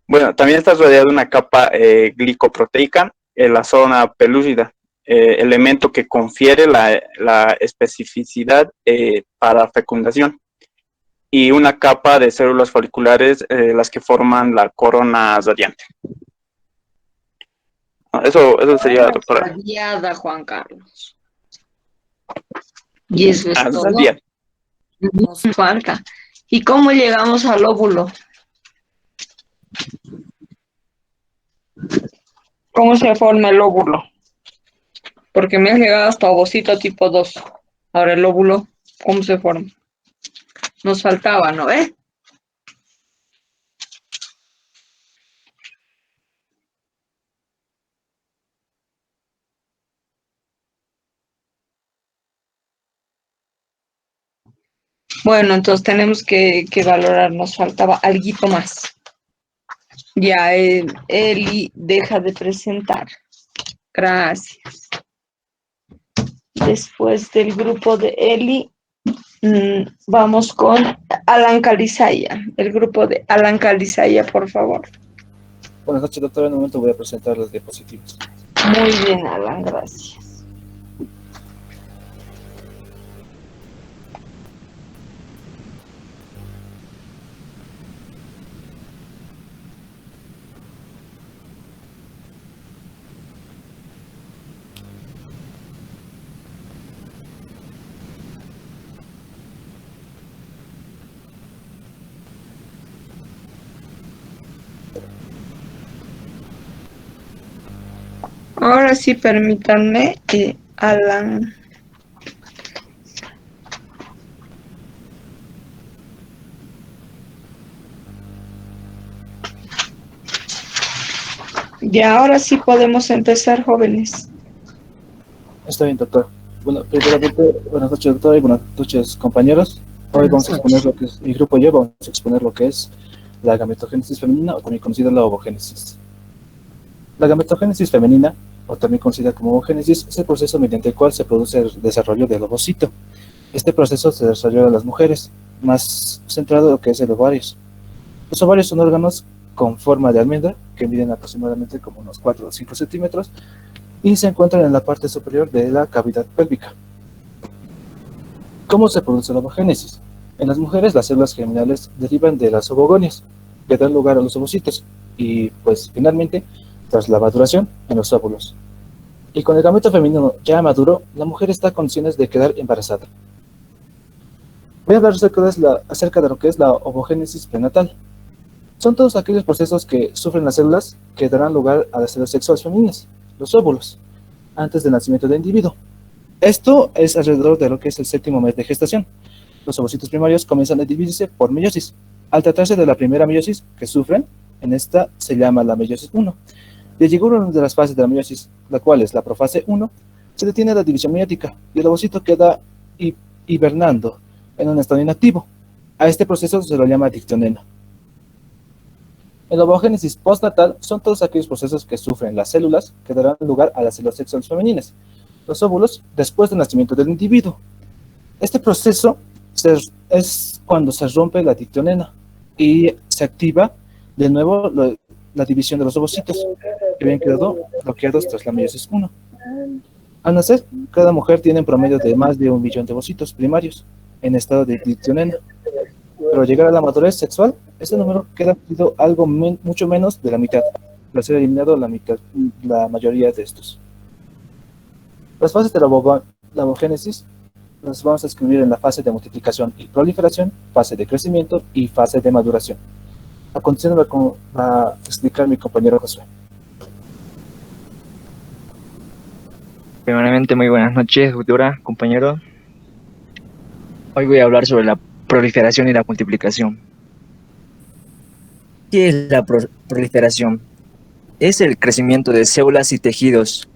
Bueno, también está rodeado de una capa glicoproteica en la zona pelúcida, elemento que confiere la especificidad para fecundación, y una capa de células foliculares, las que forman la corona radiante. Eso sería, doctora. Radiada, Juan Carlos. Y eso es todo. Nos falta. ¿Y cómo llegamos al óvulo? ¿Cómo se forma el óvulo? Porque me has llegado hasta ovocito tipo 2. Ahora el óvulo, ¿cómo se forma? Nos faltaba, ¿no? Bueno, entonces tenemos que valorar, nos faltaba alguito más. Ya, Eli deja de presentar. Gracias. Después del grupo de Eli, vamos con Alan Calizaya. El grupo de Alan Calizaya, por favor. Buenas noches, doctora. En un momento voy a presentar las diapositivas. Muy bien, Alan, gracias. Ahora sí, permítanme, Alan. Ya, ahora sí podemos empezar, jóvenes. Está bien, doctor. Bueno, primeramente, buenas noches, doctora, y buenas noches, compañeros. Hoy vamos a exponer lo que es, mi grupo y yo vamos a exponer lo que es la gametogénesis femenina, o también conocida la ovogénesis. La gametogénesis femenina, o también conocida como ovogénesis, es el proceso mediante el cual se produce el desarrollo del ovocito. Este proceso se desarrolla en las mujeres, más centrado en lo que es el ovario. Los ovarios son órganos con forma de almendra, que miden aproximadamente como unos 4 o 5 centímetros, y se encuentran en la parte superior de la cavidad pélvica. ¿Cómo se produce la ovogénesis? En las mujeres, las células germinales derivan de las ovogonias, que dan lugar a los ovocitos, y pues finalmente, tras la maduración, en los óvulos. Y con el gameto femenino ya maduro, la mujer está en condiciones de quedar embarazada. Voy a hablar acerca de lo que es la ovogénesis prenatal. Son todos aquellos procesos que sufren las células que darán lugar a las células sexuales femeninas, los óvulos, antes del nacimiento del individuo. Esto es alrededor de lo que es el 7º mes de gestación. Los ovocitos primarios comienzan a dividirse por meiosis. Al tratarse de la primera meiosis que sufren, en esta se llama la meiosis 1. De llegar a una de las fases de la meiosis, la cual es la profase 1, se detiene la división meiótica y el ovocito queda hibernando en un estado inactivo. A este proceso se lo llama dictionena. En la ovogénesis postnatal son todos aquellos procesos que sufren las células que darán lugar a las células sexuales femeninas, los óvulos, después del nacimiento del individuo. Este proceso es cuando se rompe la dictionena y se activa de nuevo la división de los ovocitos, que habían quedado bloqueados tras la meiosis 1. Al nacer, cada mujer tiene en promedio de más de 1 millón de ovocitos primarios en estado de dictionena. Pero al llegar a la madurez sexual, este número queda reducido algo mucho menos de la mitad, al ser eliminado la mayoría de estos. Las fases de la ovogénesis las vamos a escribir en la fase de multiplicación y proliferación, fase de crecimiento y fase de maduración. A continuación va a explicar mi compañero Josué. Primeramente, muy buenas noches, doctora, compañero. Hoy voy a hablar sobre la proliferación y la multiplicación. ¿Qué es la proliferación? Es el crecimiento de células y tejidos,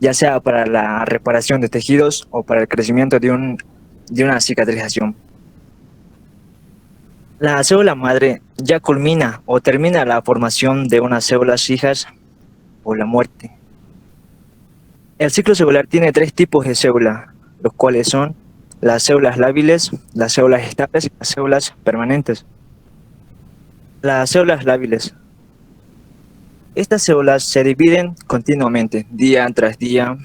ya sea para la reparación de tejidos o para el crecimiento de una cicatrización. La célula madre ya culmina o termina la formación de unas células hijas o la muerte. El ciclo celular tiene 3 tipos de células, los cuales son las células lábiles, las células estables y las células permanentes. Las células lábiles. Estas células se dividen continuamente, día tras día.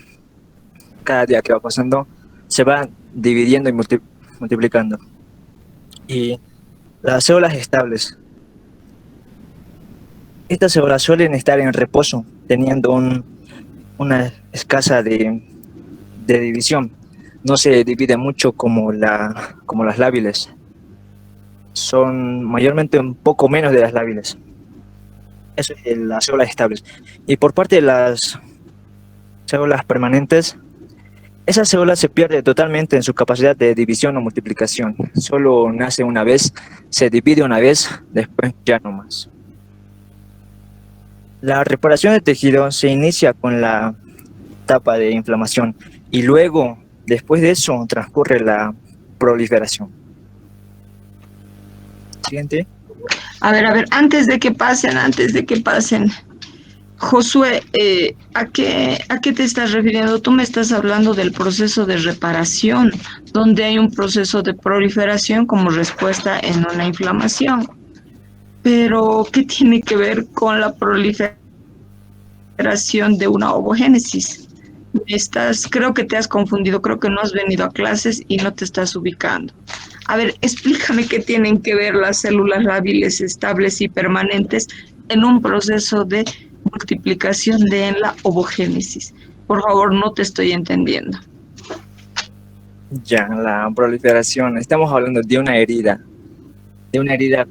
Cada día que va pasando, se van dividiendo y multiplicando. Y las células estables. Estas células suelen estar en reposo, teniendo una escasa de división. No se divide mucho como las lábiles. Son mayormente un poco menos de las lábiles. Eso es de las células estables. Y por parte de las células permanentes, esa célula se pierde totalmente en su capacidad de división o multiplicación. Solo nace una vez, se divide una vez, después ya no más. La reparación de tejido se inicia con la etapa de inflamación y luego, después de eso, transcurre la proliferación. Siguiente. A ver, antes de que pasen. Josué, ¿a qué te estás refiriendo? Tú me estás hablando del proceso de reparación, donde hay un proceso de proliferación como respuesta en una inflamación. Pero, ¿qué tiene que ver con la proliferación de una ovogénesis? Creo que te has confundido, creo que no has venido a clases y no te estás ubicando. A ver, explícame qué tienen que ver las células lábiles estables y permanentes en un proceso de multiplicación en la ovogénesis. Por favor, no te estoy entendiendo. Ya, la proliferación. Estamos hablando de una herida.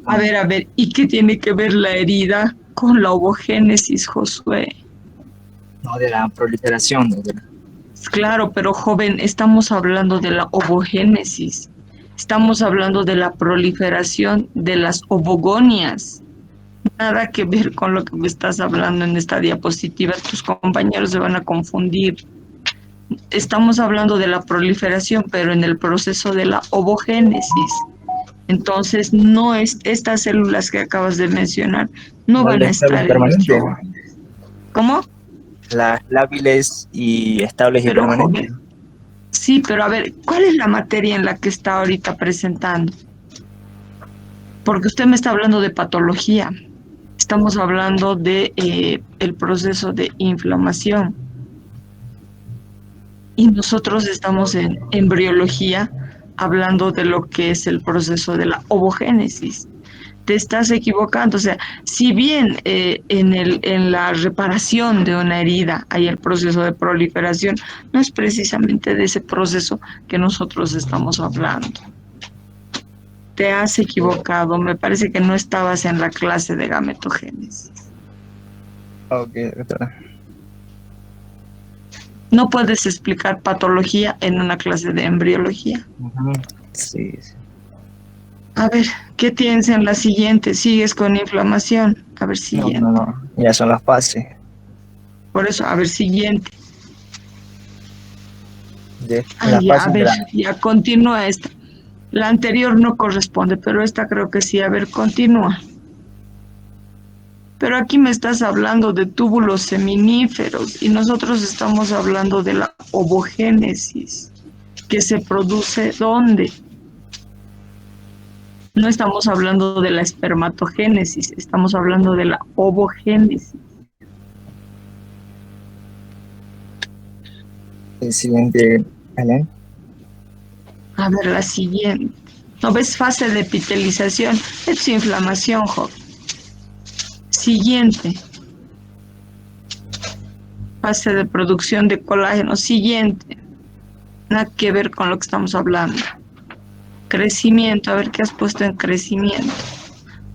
A ver, ¿y qué tiene que ver la herida con la ovogénesis, Josué? No, de la proliferación. Claro, pero joven, estamos hablando de la ovogénesis. Estamos hablando de la proliferación de las ovogonias. Nada que ver con lo que me estás hablando en esta diapositiva. Tus compañeros se van a confundir. Estamos hablando de la proliferación, pero en el proceso de la ovogénesis. Entonces, no es estas células que acabas de mencionar, no van a estar en nuestro... ¿Cómo? Las lábiles y estables y permanentes. Sí, pero a ver, ¿cuál es la materia en la que está ahorita presentando? Porque usted me está hablando de patología. Estamos hablando de el proceso de inflamación. Y nosotros estamos en embriología, hablando de lo que es el proceso de la ovogénesis. Te estás equivocando. O sea, si bien en la reparación de una herida hay el proceso de proliferación, no es precisamente de ese proceso que nosotros estamos hablando. Te has equivocado. Me parece que no estabas en la clase de gametogénesis. Ok, doctora. No puedes explicar patología en una clase de embriología. Sí, sí. A ver, ¿qué tienes en la siguiente? ¿Sigues con inflamación? A ver, siguiente. No. Ya son las fases. Por eso, a ver, siguiente. La Ya, fase a ver, grande. ya continúa esta. La anterior no corresponde, pero esta creo que sí. A ver, continúa. Pero aquí me estás hablando de túbulos seminíferos y nosotros estamos hablando de la ovogénesis, que se produce ¿dónde? No estamos hablando de la espermatogénesis, estamos hablando de la ovogénesis. El siguiente, ¿vale? A ver, la siguiente. ¿No ves fase de epitelización? Es inflamación, joven. Siguiente. Fase de producción de colágeno. Siguiente. Nada que ver con lo que estamos hablando. Crecimiento. A ver qué has puesto en crecimiento.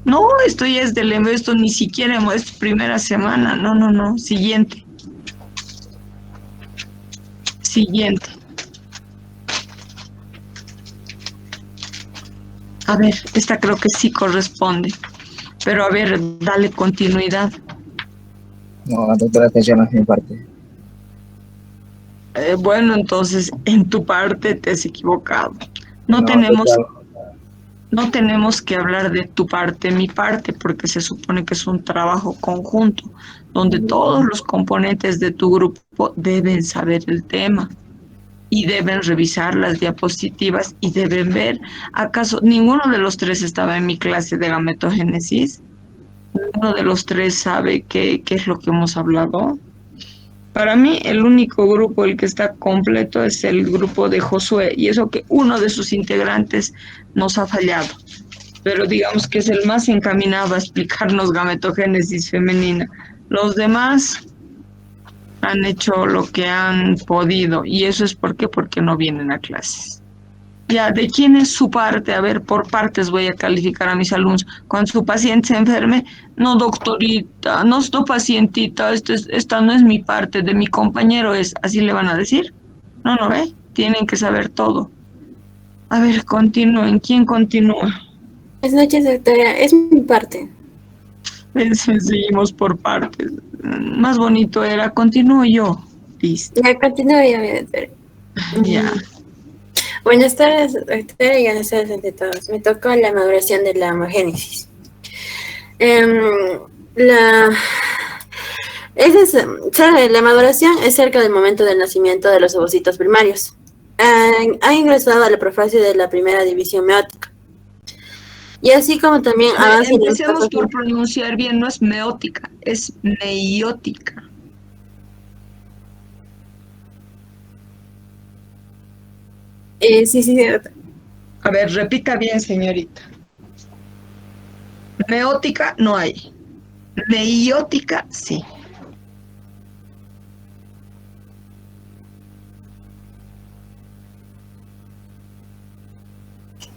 No, esto ya es del embrión. Esto ni siquiera es primera semana. No. Siguiente. Siguiente. A ver, esta creo que sí corresponde. Pero a ver, dale continuidad. No, la doctora, atención es mi parte. Bueno, entonces en tu parte te has equivocado. No tenemos que hablar de tu parte, mi parte, porque se supone que es un trabajo conjunto, donde todos los componentes de tu grupo deben saber el tema y deben revisar las diapositivas y deben ver. ¿Acaso ninguno de los tres estaba en mi clase de gametogénesis? ¿Ninguno de los tres sabe qué es lo que hemos hablado? Para mí, el único grupo, el que está completo, es el grupo de Josué, y eso que uno de sus integrantes nos ha fallado. Pero digamos que es el más encaminado a explicarnos gametogénesis femenina. Los demás han hecho lo que han podido, y eso es porque no vienen a clases. Ya, ¿de quién es su parte? A ver, por partes voy a calificar a mis alumnos. Cuando su paciente se enferme, no doctorita, no pacientita, esta no es mi parte, de mi compañero es, así le van a decir. No, ¿ve? Tienen que saber todo. A ver, continúen. ¿Quién continúa? Buenas noches, doctora. Es mi parte. Seguimos por partes. Más bonito era, continúo yo. Listo. Ya, continúo yo, mi doctora. Ya. Buenas tardes, doctora, y buenas tardes ante todos. Me tocó la maduración de la homogénesis. La maduración es cerca del momento del nacimiento de los ovocitos primarios. Ha ingresado a la profase de la primera división meótica. Y así como también avanza. Empecemos por pronunciar bien, no es meótica, es meiótica. Sí. A ver, repita bien, señorita. Meótica no hay. Meiótica sí.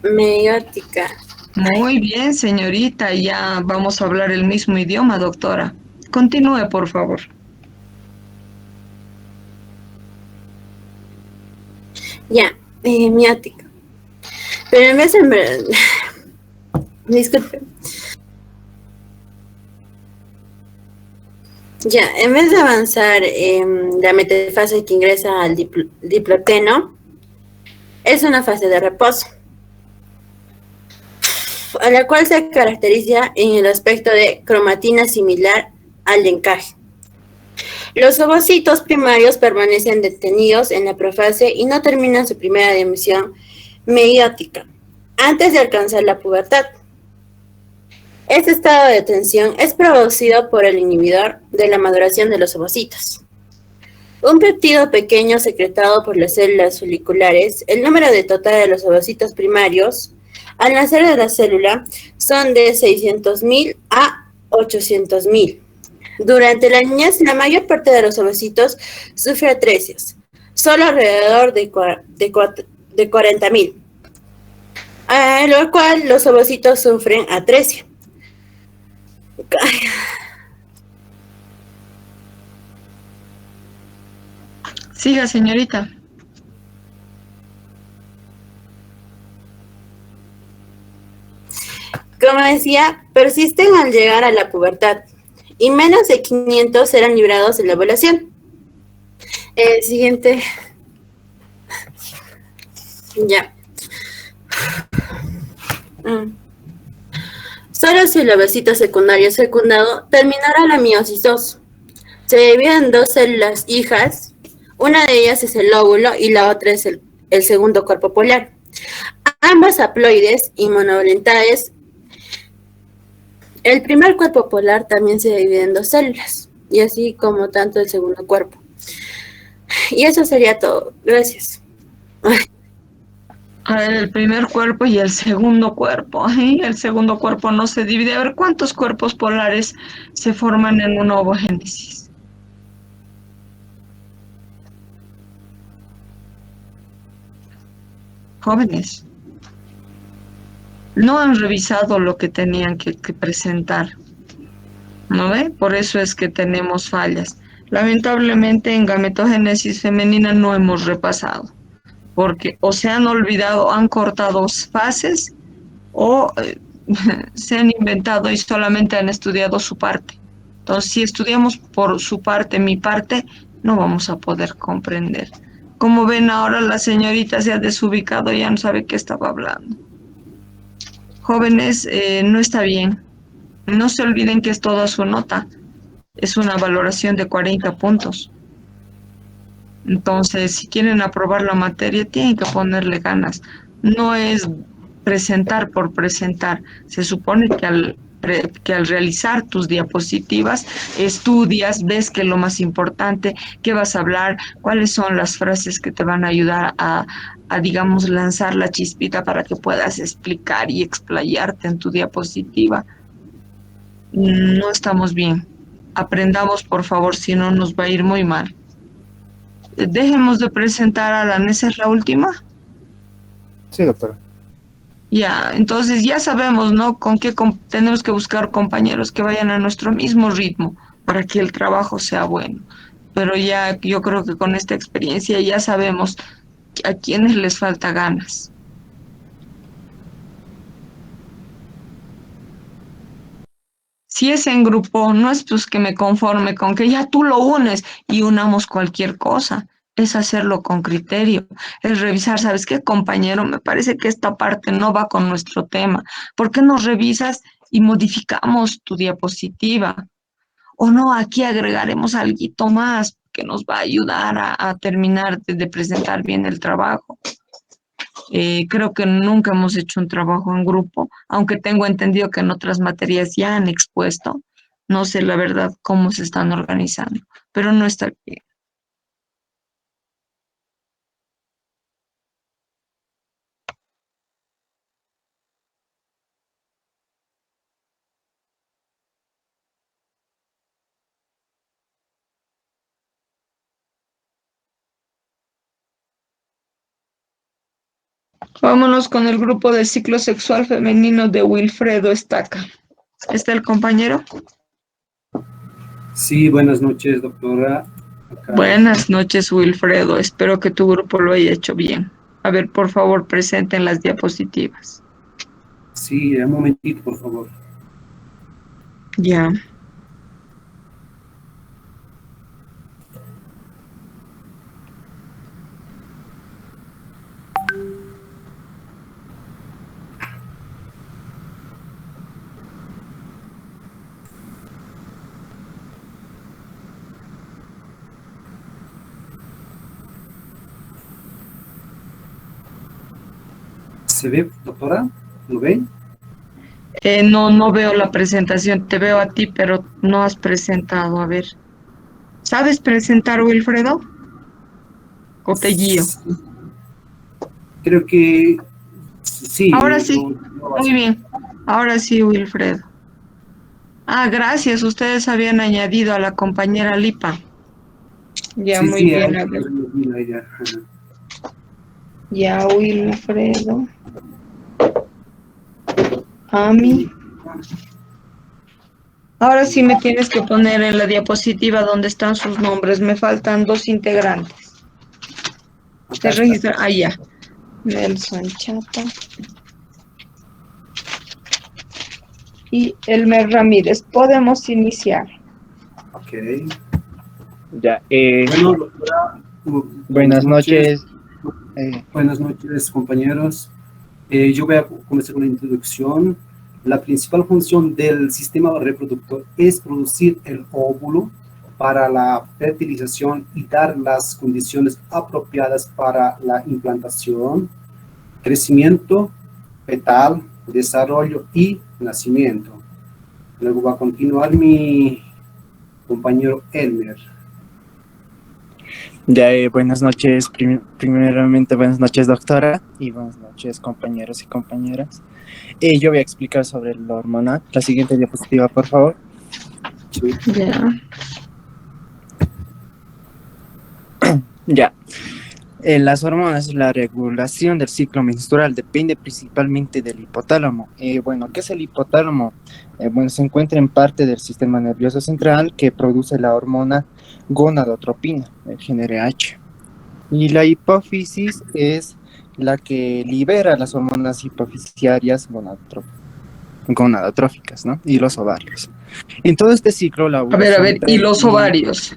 Meiótica. Muy bien, señorita. Ya vamos a hablar el mismo idioma, doctora. Continúe, por favor. Ya, miótica. Pero en vez de... Disculpe. Ya, en vez de avanzar en la metafase que ingresa al diploteno, es una fase de reposo, a la cual se caracteriza en el aspecto de cromatina similar al de encaje. Los ovocitos primarios permanecen detenidos en la profase y no terminan su primera dimensión meiótica antes de alcanzar la pubertad. Este estado de tensión es producido por el inhibidor de la maduración de los ovocitos. Un péptido pequeño secretado por las células foliculares, el número de total de los ovocitos primarios al nacer de la célula son de 600.000 a 800.000. Durante la niñez, la mayor parte de los ovocitos sufre atresias, solo alrededor de 40.000, lo cual los ovocitos sufren atresia. Siga, señorita. Como decía, persisten al llegar a la pubertad y menos de 500 serán librados de la ovulación. Siguiente. Ya. Solo si el ovocito secundario es fecundado, terminará la meiosis 2. Se divide en dos células hijas. Una de ellas es el óvulo y la otra es el segundo cuerpo polar. Ambas haploides y monovalentades. El primer cuerpo polar también se divide en dos células, y así como tanto el segundo cuerpo. Y eso sería todo. Gracias. A ver, el primer cuerpo y el segundo cuerpo. El segundo cuerpo no se divide. A ver, ¿cuántos cuerpos polares se forman en una ovogénesis? Jóvenes, no han revisado lo que tenían que presentar, ¿no ve? Por eso es que tenemos fallas. Lamentablemente en gametogénesis femenina no hemos repasado, porque o se han olvidado, han cortado fases, o se han inventado y solamente han estudiado su parte. Entonces, si estudiamos por su parte, mi parte, no vamos a poder comprender. Como ven, ahora la señorita se ha desubicado, ya no sabe qué estaba hablando. Jóvenes, no está bien. No se olviden que es toda su nota. Es una valoración de 40 puntos. Entonces, si quieren aprobar la materia, tienen que ponerle ganas. No es presentar por presentar. Se supone que al realizar tus diapositivas, estudias, ves que lo más importante, qué vas a hablar, cuáles son las frases que te van a ayudar a, digamos, lanzar la chispita para que puedas explicar y explayarte en tu diapositiva. No estamos bien. Aprendamos, por favor, si no nos va a ir muy mal. Dejemos de presentar a Alan. ¿Esa es la última? Sí, doctora. Ya, entonces ya sabemos, ¿no? Con qué tenemos que buscar compañeros que vayan a nuestro mismo ritmo para que el trabajo sea bueno. Pero ya yo creo que con esta experiencia ya sabemos a quienes les falta ganas. Si es en grupo, no es pues que me conforme con que ya tú lo unes y unamos cualquier cosa. Es hacerlo con criterio, es revisar, ¿sabes qué, compañero? Me parece que esta parte no va con nuestro tema. ¿Por qué no revisas y modificamos tu diapositiva? O no, aquí agregaremos algo más que nos va a ayudar a terminar de presentar bien el trabajo. Creo que nunca hemos hecho un trabajo en grupo, aunque tengo entendido que en otras materias ya han expuesto. No sé la verdad cómo se están organizando, pero no está bien. Vámonos con el grupo de ciclo sexual femenino de Wilfredo Estaca. ¿Está el compañero? Sí, buenas noches, doctora. Buenas noches, Wilfredo. Espero que tu grupo lo haya hecho bien. A ver, por favor, presenten las diapositivas. Sí, un momentito, por favor. Ya. ¿Se ve, doctora? ¿Lo ven? No veo la presentación. Te veo a ti, pero no has presentado. A ver. ¿Sabes presentar, Wilfredo? Coteguillo. Creo que sí. Ahora sí, muy bien. Ahora sí, Wilfredo. Ah, gracias. Ustedes habían añadido a la compañera Lipa. Ya, Sí, muy sí, bien. ahí A ver. vino ella. Ya, Wilfredo. Ami. Ahora sí me tienes que poner en la diapositiva donde están sus nombres. Me faltan 2 integrantes. Te registra. Ah, ya. Nelson Chapa. Y Elmer Ramírez. Podemos iniciar. Ok. Ya, Bueno, doctora, buenas noches. Buenas noches, compañeros. Yo voy a comenzar con la introducción. La principal función del sistema reproductor es producir el óvulo para la fertilización y dar las condiciones apropiadas para la implantación, crecimiento fetal, desarrollo y nacimiento. Luego va a continuar mi compañero Elmer. Ya, buenas noches, primeramente buenas noches, doctora, y buenas noches, compañeros y compañeras. Yo voy a explicar sobre la hormona. La siguiente diapositiva, por favor. Ya. Ya. Las hormonas, la regulación del ciclo menstrual depende principalmente del hipotálamo. Bueno, ¿qué es el hipotálamo? Bueno, se encuentra en parte del sistema nervioso central que produce la hormona gonadotropina, el GnRH. Y la hipófisis es la que libera las hormonas hipofisiarias gonadotróficas, ¿no? Y los ovarios. En todo este ciclo, la A ver, ¿y los ovarios?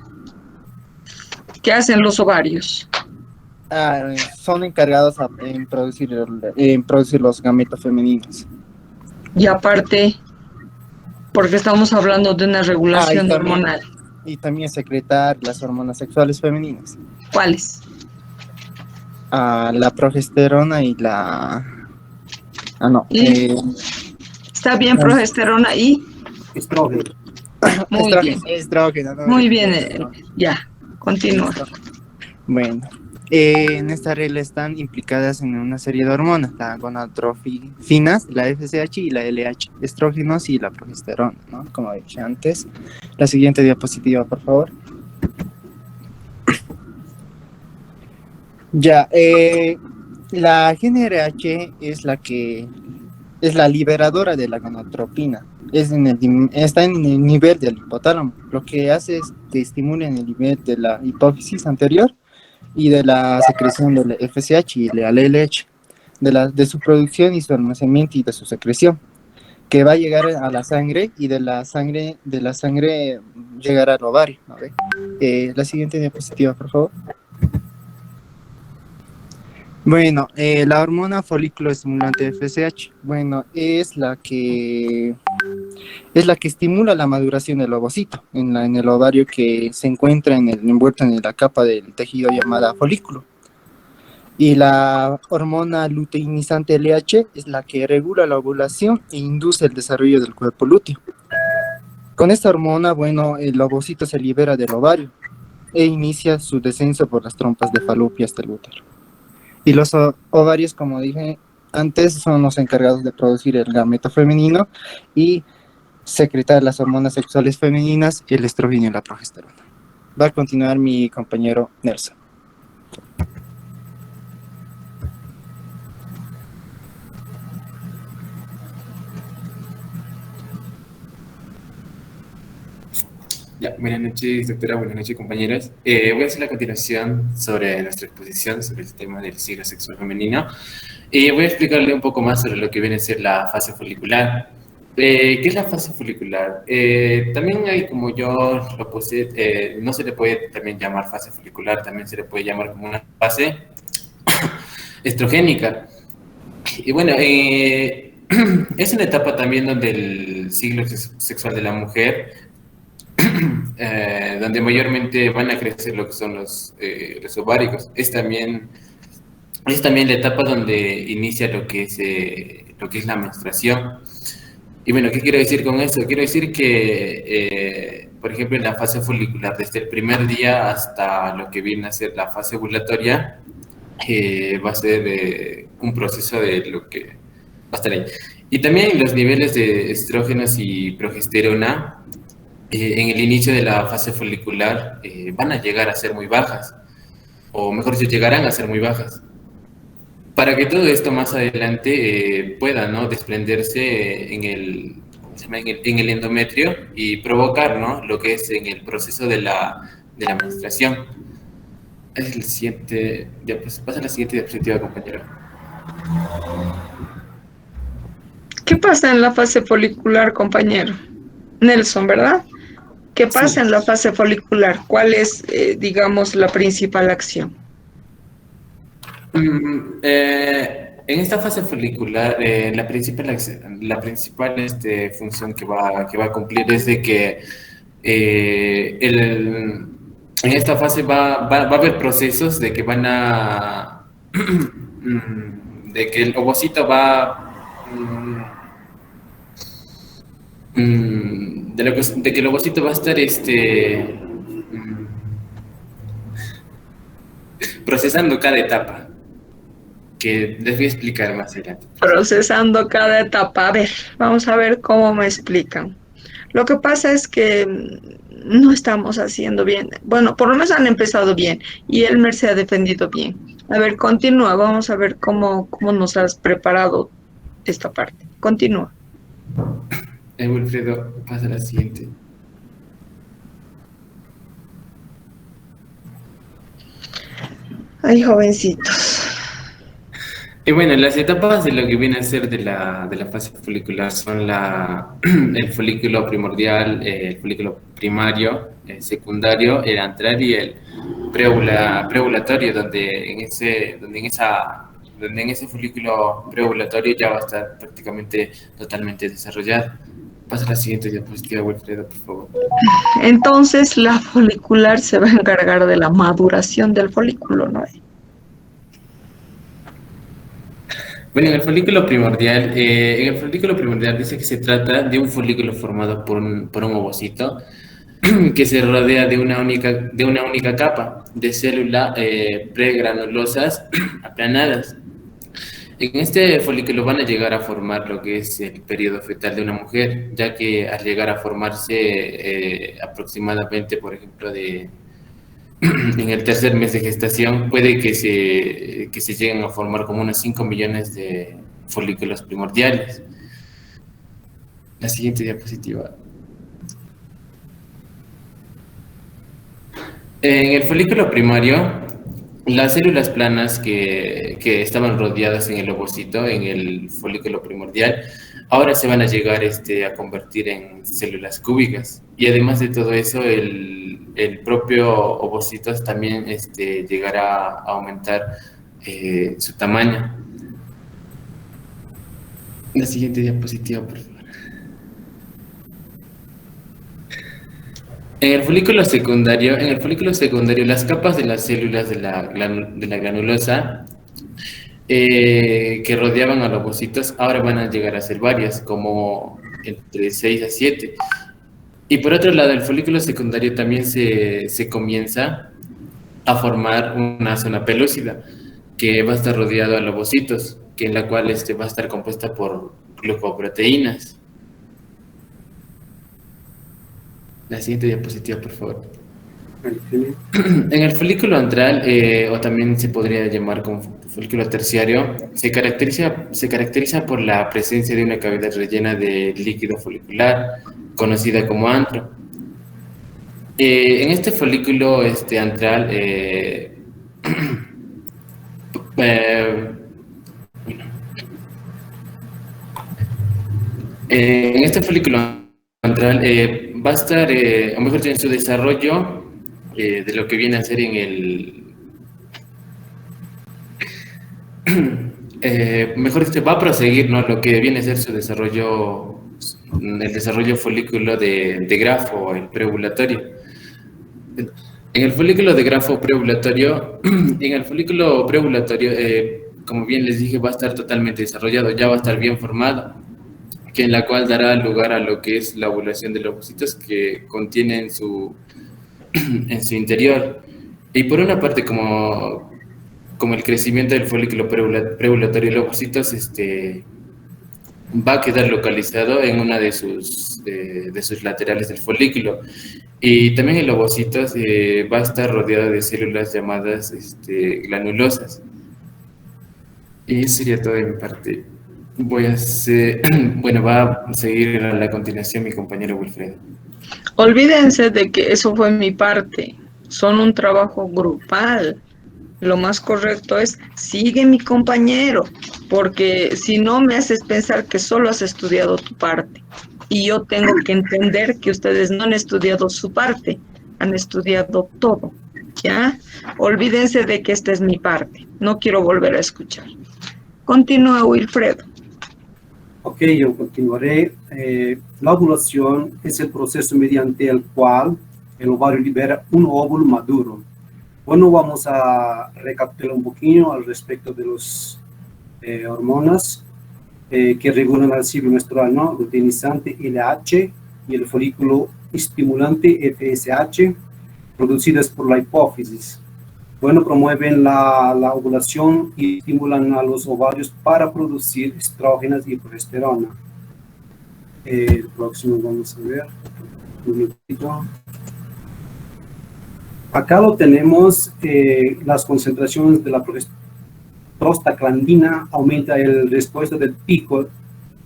¿Qué hacen los ovarios? Son encargados en producir los gametos femeninos. Y aparte, porque estamos hablando de una regulación hormonal. Y también secretar las hormonas sexuales femeninas. ¿Cuáles? La progesterona y la... Está bien, progesterona y... Estrógeno. Muy bien. Estrógeno, ¿no? Muy bien, ya, continúa. Bueno, en esta regla están implicadas en una serie de hormonas, la gonadotrofinas, la FSH y la LH, estrógenos y la progesterona, ¿no? Como dije antes. La siguiente diapositiva, por favor. Ya, la GnRH es la liberadora de la gonadotropina. Está en el nivel del hipotálamo. Lo que hace es que estimula en el nivel de la hipófisis anterior y de la secreción del FSH y la LH, de su producción y su almacenamiento y de su secreción, que va a llegar a la sangre y de la sangre llegará al ovario, ¿no? La siguiente diapositiva, por favor. Bueno, la hormona folículo estimulante FSH, bueno, es la que estimula la maduración del ovocito en el ovario que se encuentra envuelto en la capa del tejido llamada folículo. Y la hormona luteinizante LH es la que regula la ovulación e induce el desarrollo del cuerpo lúteo. Con esta hormona, bueno, el ovocito se libera del ovario e inicia su descenso por las trompas de Falopio hasta el útero. Y los ovarios, como dije antes, son los encargados de producir el gameto femenino y secretar las hormonas sexuales femeninas, el estrógeno y la progesterona. Va a continuar mi compañero Nelson. Ya, buenas noches, doctora, buenas noches, compañeras. Voy a hacer la continuación sobre nuestra exposición sobre el tema del ciclo sexual femenino y voy a explicarle un poco más sobre lo que viene a ser la fase folicular. ¿Qué es la fase folicular? También hay, como yo lo puse, no se le puede también llamar fase folicular, también se le puede llamar como una fase estrogénica. Y bueno, es una etapa también donde el ciclo sexual de la mujer donde mayormente van a crecer lo que son los ovarios. Es también la etapa donde inicia lo que es la menstruación. Y bueno, ¿qué quiero decir con eso? Quiero decir que por ejemplo, en la fase folicular, desde el primer día hasta lo que viene a ser la fase ovulatoria, va a ser un proceso de lo que va a estar ahí. Y también los niveles de estrógenos y progesterona en el inicio de la fase folicular van a llegar a ser muy bajas, o mejor dicho, llegarán a ser muy bajas. Para que todo esto más adelante pueda, ¿no?, desprenderse en el endometrio y provocar, ¿no?, lo que es en el proceso de la menstruación. Es el siguiente, ya pues pasa a la siguiente diapositiva, compañero. ¿Qué pasa en la fase folicular, compañero? Nelson, ¿verdad? ¿Qué pasa en la fase folicular? ¿Cuál es, digamos, la principal acción? En esta fase folicular, la principal función que va a cumplir es de que en esta fase va a haber procesos de que van a de que el ovocito va de que el ovocito va a estar procesando cada etapa, que les voy a explicar más adelante. Procesando cada etapa. A ver, vamos a ver cómo me explican. Lo que pasa es que no estamos haciendo bien. Bueno, por lo menos han empezado bien y Elmer se ha defendido bien. A ver, continúa. Vamos a ver cómo nos has preparado esta parte. Continúa. Wilfredo, pasa a la siguiente. Ay, jovencitos. Y bueno, las etapas de lo que viene a ser de la fase folicular son el folículo primordial, el folículo primario, el secundario, el antral y el preovulatorio, donde en ese folículo preovulatorio ya va a estar prácticamente totalmente desarrollado. Pasa a la siguiente diapositiva, Wilfredo, por favor. Entonces, la folicular se va a encargar de la maduración del folículo, ¿no? Bueno, en el folículo primordial dice que se trata de un folículo formado por un ovocito que se rodea de una única capa de células pregranulosas aplanadas. En este folículo van a llegar a formar lo que es el periodo fetal de una mujer, ya que al llegar a formarse aproximadamente, por ejemplo, en el tercer mes de gestación, puede que se lleguen a formar como unos 5 millones de folículos primordiales. La siguiente diapositiva. En el folículo primario, las células planas que estaban rodeadas en el ovocito, en el folículo primordial, ahora se van a llegar a convertir en células cúbicas. Y además de todo eso, el propio ovocito también llegará a aumentar su tamaño. La siguiente diapositiva, por favor. En el folículo secundario, las capas de las células de la granulosa que rodeaban a los ovocitos ahora van a llegar a ser varias, como entre 6 a 7. Y por otro lado, el folículo secundario también se comienza a formar una zona pelúcida que va a estar rodeado a los ovocitos, que en la cual va a estar compuesta por glucoproteínas. La siguiente diapositiva, por favor. En el folículo antral, o también se podría llamar como folículo terciario, se caracteriza por la presencia de una cavidad rellena de líquido folicular, conocida como antro. En este folículo antral, en este folículo antral va a estar, o mejor dicho, en su desarrollo de lo que viene a ser en el... mejor dicho, va a proseguir, ¿no?, lo que viene a ser su desarrollo, el desarrollo folículo de grafo, el preovulatorio. En el folículo de grafo preovulatorio, como bien les dije, va a estar totalmente desarrollado, ya va a estar bien formado. que en la cual dará lugar a lo que es la ovulación de los ovocitos que contiene en su interior. Y por una parte, como el crecimiento del folículo preovulatorio de los ovocitos va a quedar localizado en una de sus laterales del folículo. Y también el ovocito va a estar rodeado de células llamadas granulosas. Y eso sería todo de mi parte. Va a seguir a la continuación mi compañero Wilfredo. Olvídense de que eso fue mi parte. Son un trabajo grupal. Lo más correcto es, sigue mi compañero, porque si no me haces pensar que solo has estudiado tu parte. Y yo tengo que entender que ustedes no han estudiado su parte, han estudiado todo, ¿ya? Olvídense de que esta es mi parte. No quiero volver a escuchar. Continúa, Wilfredo. Ok, yo continuaré. La ovulación es el proceso mediante el cual el ovario libera un óvulo maduro. Bueno, vamos a recapitular un poquito al respecto de las hormonas que regulan el ciclo menstrual, ¿no? Luteinizante LH y el folículo estimulante FSH, producidas por la hipófisis. Bueno, promueven la ovulación y estimulan a los ovarios para producir estrógenos y progesterona. El próximo vamos a ver. Un minutito. Acá lo tenemos, las concentraciones de la prostaglandina aumenta el respuesta del pico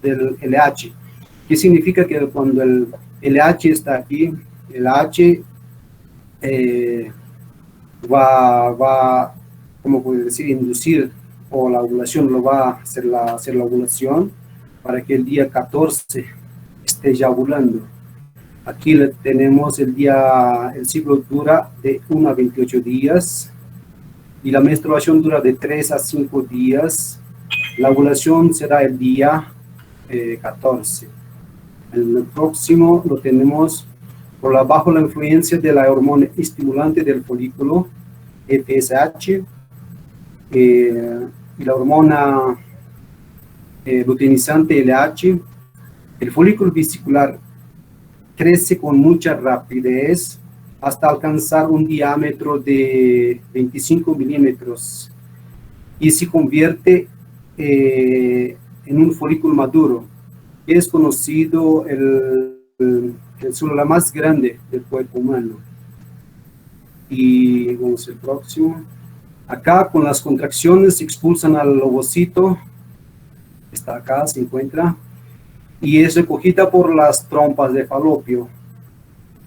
del LH, que significa que cuando el LH está aquí, el H va, como puede decir, inducir, o la ovulación lo va a hacer la ovulación para que el día 14 esté ya ovulando. Aquí tenemos el ciclo dura de 1 a 28 días y la menstruación dura de 3 a 5 días. La ovulación será el día 14. El próximo lo tenemos bajo la influencia de la hormona estimulante del folículo, FSH, y la hormona luteinizante LH. El folículo vesicular crece con mucha rapidez hasta alcanzar un diámetro de 25 milímetros y se convierte en un folículo maduro, que es conocido el célula más grande del cuerpo humano. Y vamos al próximo. Acá con las contracciones se expulsan al ovocito, está acá, se encuentra, y es recogida por las trompas de falopio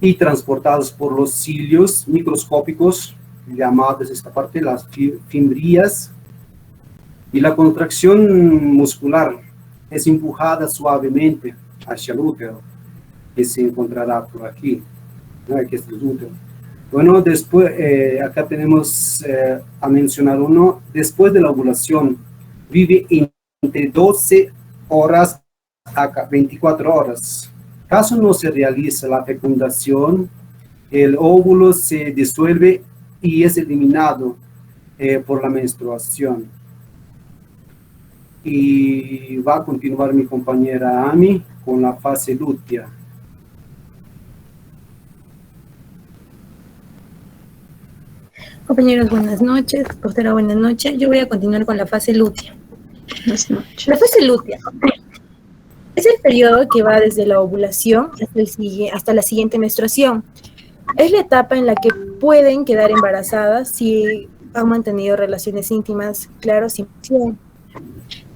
y transportadas por los cilios microscópicos, llamadas esta parte las fimbrias, y la contracción muscular es empujada suavemente hacia el útero, que se encontrará por aquí, ¿no? Aquí es el útero. Bueno, después, acá tenemos a mencionar uno, después de la ovulación, vive entre 12 horas a 24 horas. Caso no se realice la fecundación, el óvulo se disuelve y es eliminado por la menstruación. Y va a continuar mi compañera Ami con la fase lútea. Compañeros, buenas noches. Doctora, buenas noches. Yo voy a continuar con la fase lútea. Buenas noches. La fase lútea es el periodo que va desde la ovulación hasta la siguiente menstruación. Es la etapa en la que pueden quedar embarazadas si han mantenido relaciones íntimas, claro, sin presión.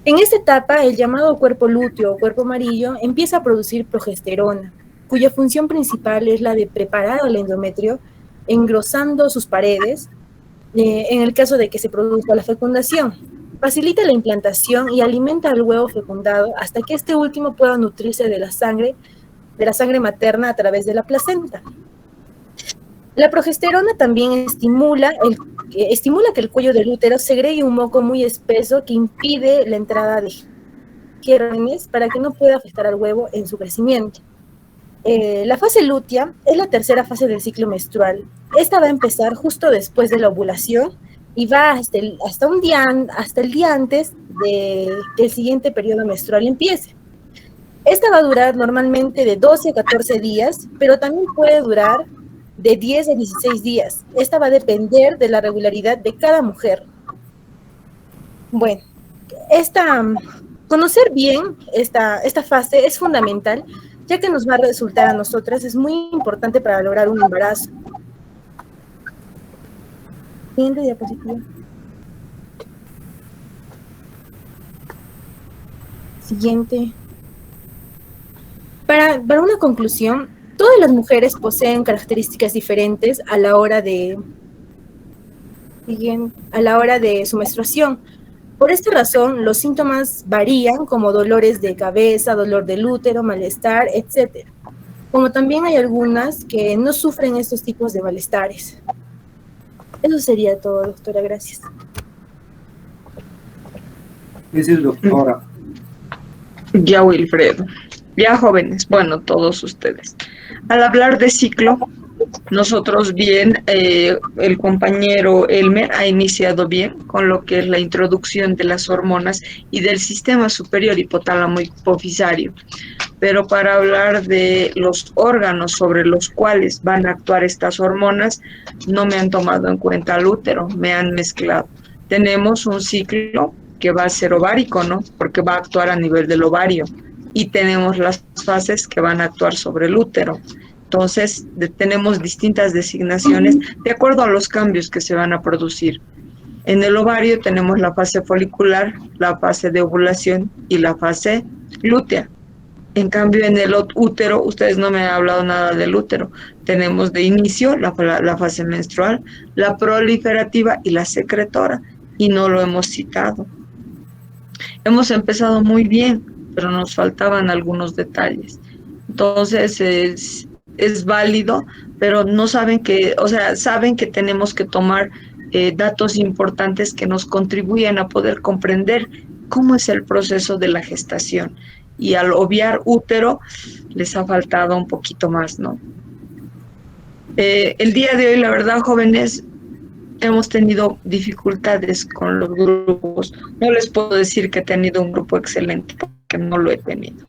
En esta etapa, el llamado cuerpo lúteo o cuerpo amarillo empieza a producir progesterona, cuya función principal es la de preparar al endometrio, engrosando sus paredes, en el caso de que se produzca la fecundación. Facilita la implantación y alimenta al huevo fecundado hasta que este último pueda nutrirse de la sangre materna a través de la placenta. La progesterona también estimula que el cuello del útero segregue un moco muy espeso que impide la entrada de gérmenes para que no pueda afectar al huevo en su crecimiento. La fase lútea es la tercera fase del ciclo menstrual. Esta va a empezar justo después de la ovulación y va hasta el día antes de que el siguiente periodo menstrual empiece. Esta va a durar normalmente de 12 a 14 días, pero también puede durar de 10 a 16 días. Esta va a depender de la regularidad de cada mujer. Bueno, conocer bien esta fase es fundamental, ya que nos va a resultar a nosotras, es muy importante para lograr un embarazo. Siguiente diapositiva. Siguiente. Para una conclusión, todas las mujeres poseen características diferentes a la hora de su menstruación. Por esta razón, los síntomas varían, como dolores de cabeza, dolor del útero, malestar, etc. Como también hay algunas que no sufren estos tipos de malestares. Eso sería todo, doctora. Gracias. Es el doctora. Ya, Wilfredo. Ya, jóvenes, bueno, todos ustedes. Al hablar de ciclo, nosotros bien, el compañero Elmer ha iniciado bien con lo que es la introducción de las hormonas y del sistema superior hipotálamo hipofisario. Pero para hablar de los órganos sobre los cuales van a actuar estas hormonas, no me han tomado en cuenta el útero, me han mezclado. Tenemos un ciclo que va a ser ovárico, ¿no? Porque va a actuar a nivel del ovario. Y tenemos las fases que van a actuar sobre el útero. Entonces, tenemos distintas designaciones de acuerdo a los cambios que se van a producir. En el ovario tenemos la fase folicular, la fase de ovulación y la fase lútea. En cambio, en el útero, ustedes no me han hablado nada del útero. Tenemos de inicio la fase menstrual, la proliferativa y la secretora, y no lo hemos citado. Hemos empezado muy bien, pero nos faltaban algunos detalles. Entonces, es válido, pero no saben que, o sea, saben que tenemos que tomar datos importantes que nos contribuyan a poder comprender cómo es el proceso de la gestación. Y al obviar útero, les ha faltado un poquito más, ¿no? El día de hoy, la verdad, jóvenes, hemos tenido dificultades con los grupos. No les puedo decir que he tenido un grupo excelente, porque no lo he tenido.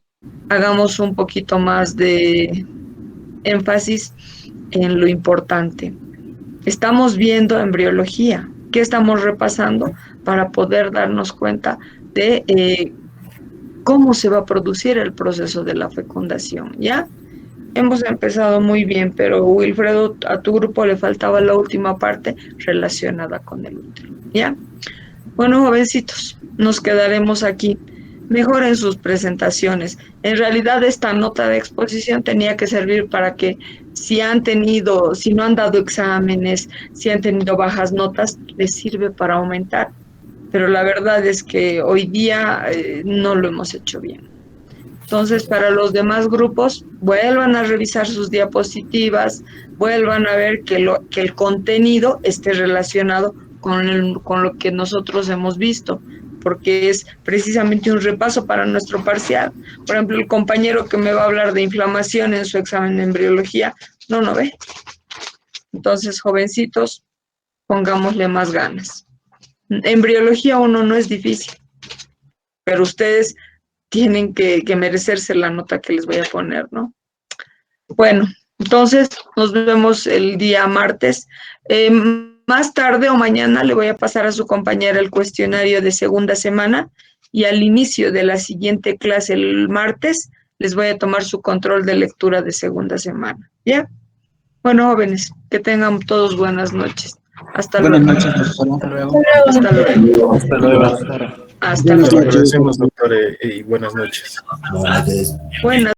Hagamos un poquito más de énfasis en lo importante. Estamos viendo embriología. ¿Qué estamos repasando? Para poder darnos cuenta de cómo se va a producir el proceso de la fecundación, ¿ya? Hemos empezado muy bien, pero Wilfredo, a tu grupo le faltaba la última parte relacionada con el útero, ¿ya? Bueno, jovencitos, nos quedaremos aquí. Mejoren sus presentaciones. En realidad, esta nota de exposición tenía que servir para que si no han dado exámenes, si han tenido bajas notas, les sirve para aumentar. Pero la verdad es que hoy día no lo hemos hecho bien. Entonces, para los demás grupos, vuelvan a revisar sus diapositivas, vuelvan a ver que el contenido esté relacionado con lo que nosotros hemos visto, porque es precisamente un repaso para nuestro parcial. Por ejemplo, el compañero que me va a hablar de inflamación en su examen de embriología, no ve. Entonces, jovencitos, pongámosle más ganas. Embriología 1 no es difícil, pero ustedes tienen que merecerse la nota que les voy a poner, ¿no? Bueno, entonces nos vemos el día martes. Más tarde o mañana le voy a pasar a su compañera el cuestionario de segunda semana y al inicio de la siguiente clase, el martes, les voy a tomar su control de lectura de segunda semana, ¿ya? Bueno, jóvenes, que tengan todos buenas noches. Hasta luego. Buenas noches, doctora. Hasta luego. Hasta luego. Hasta luego. Agradecemos, doctor, y buenas noches. Buenas noches. Buenas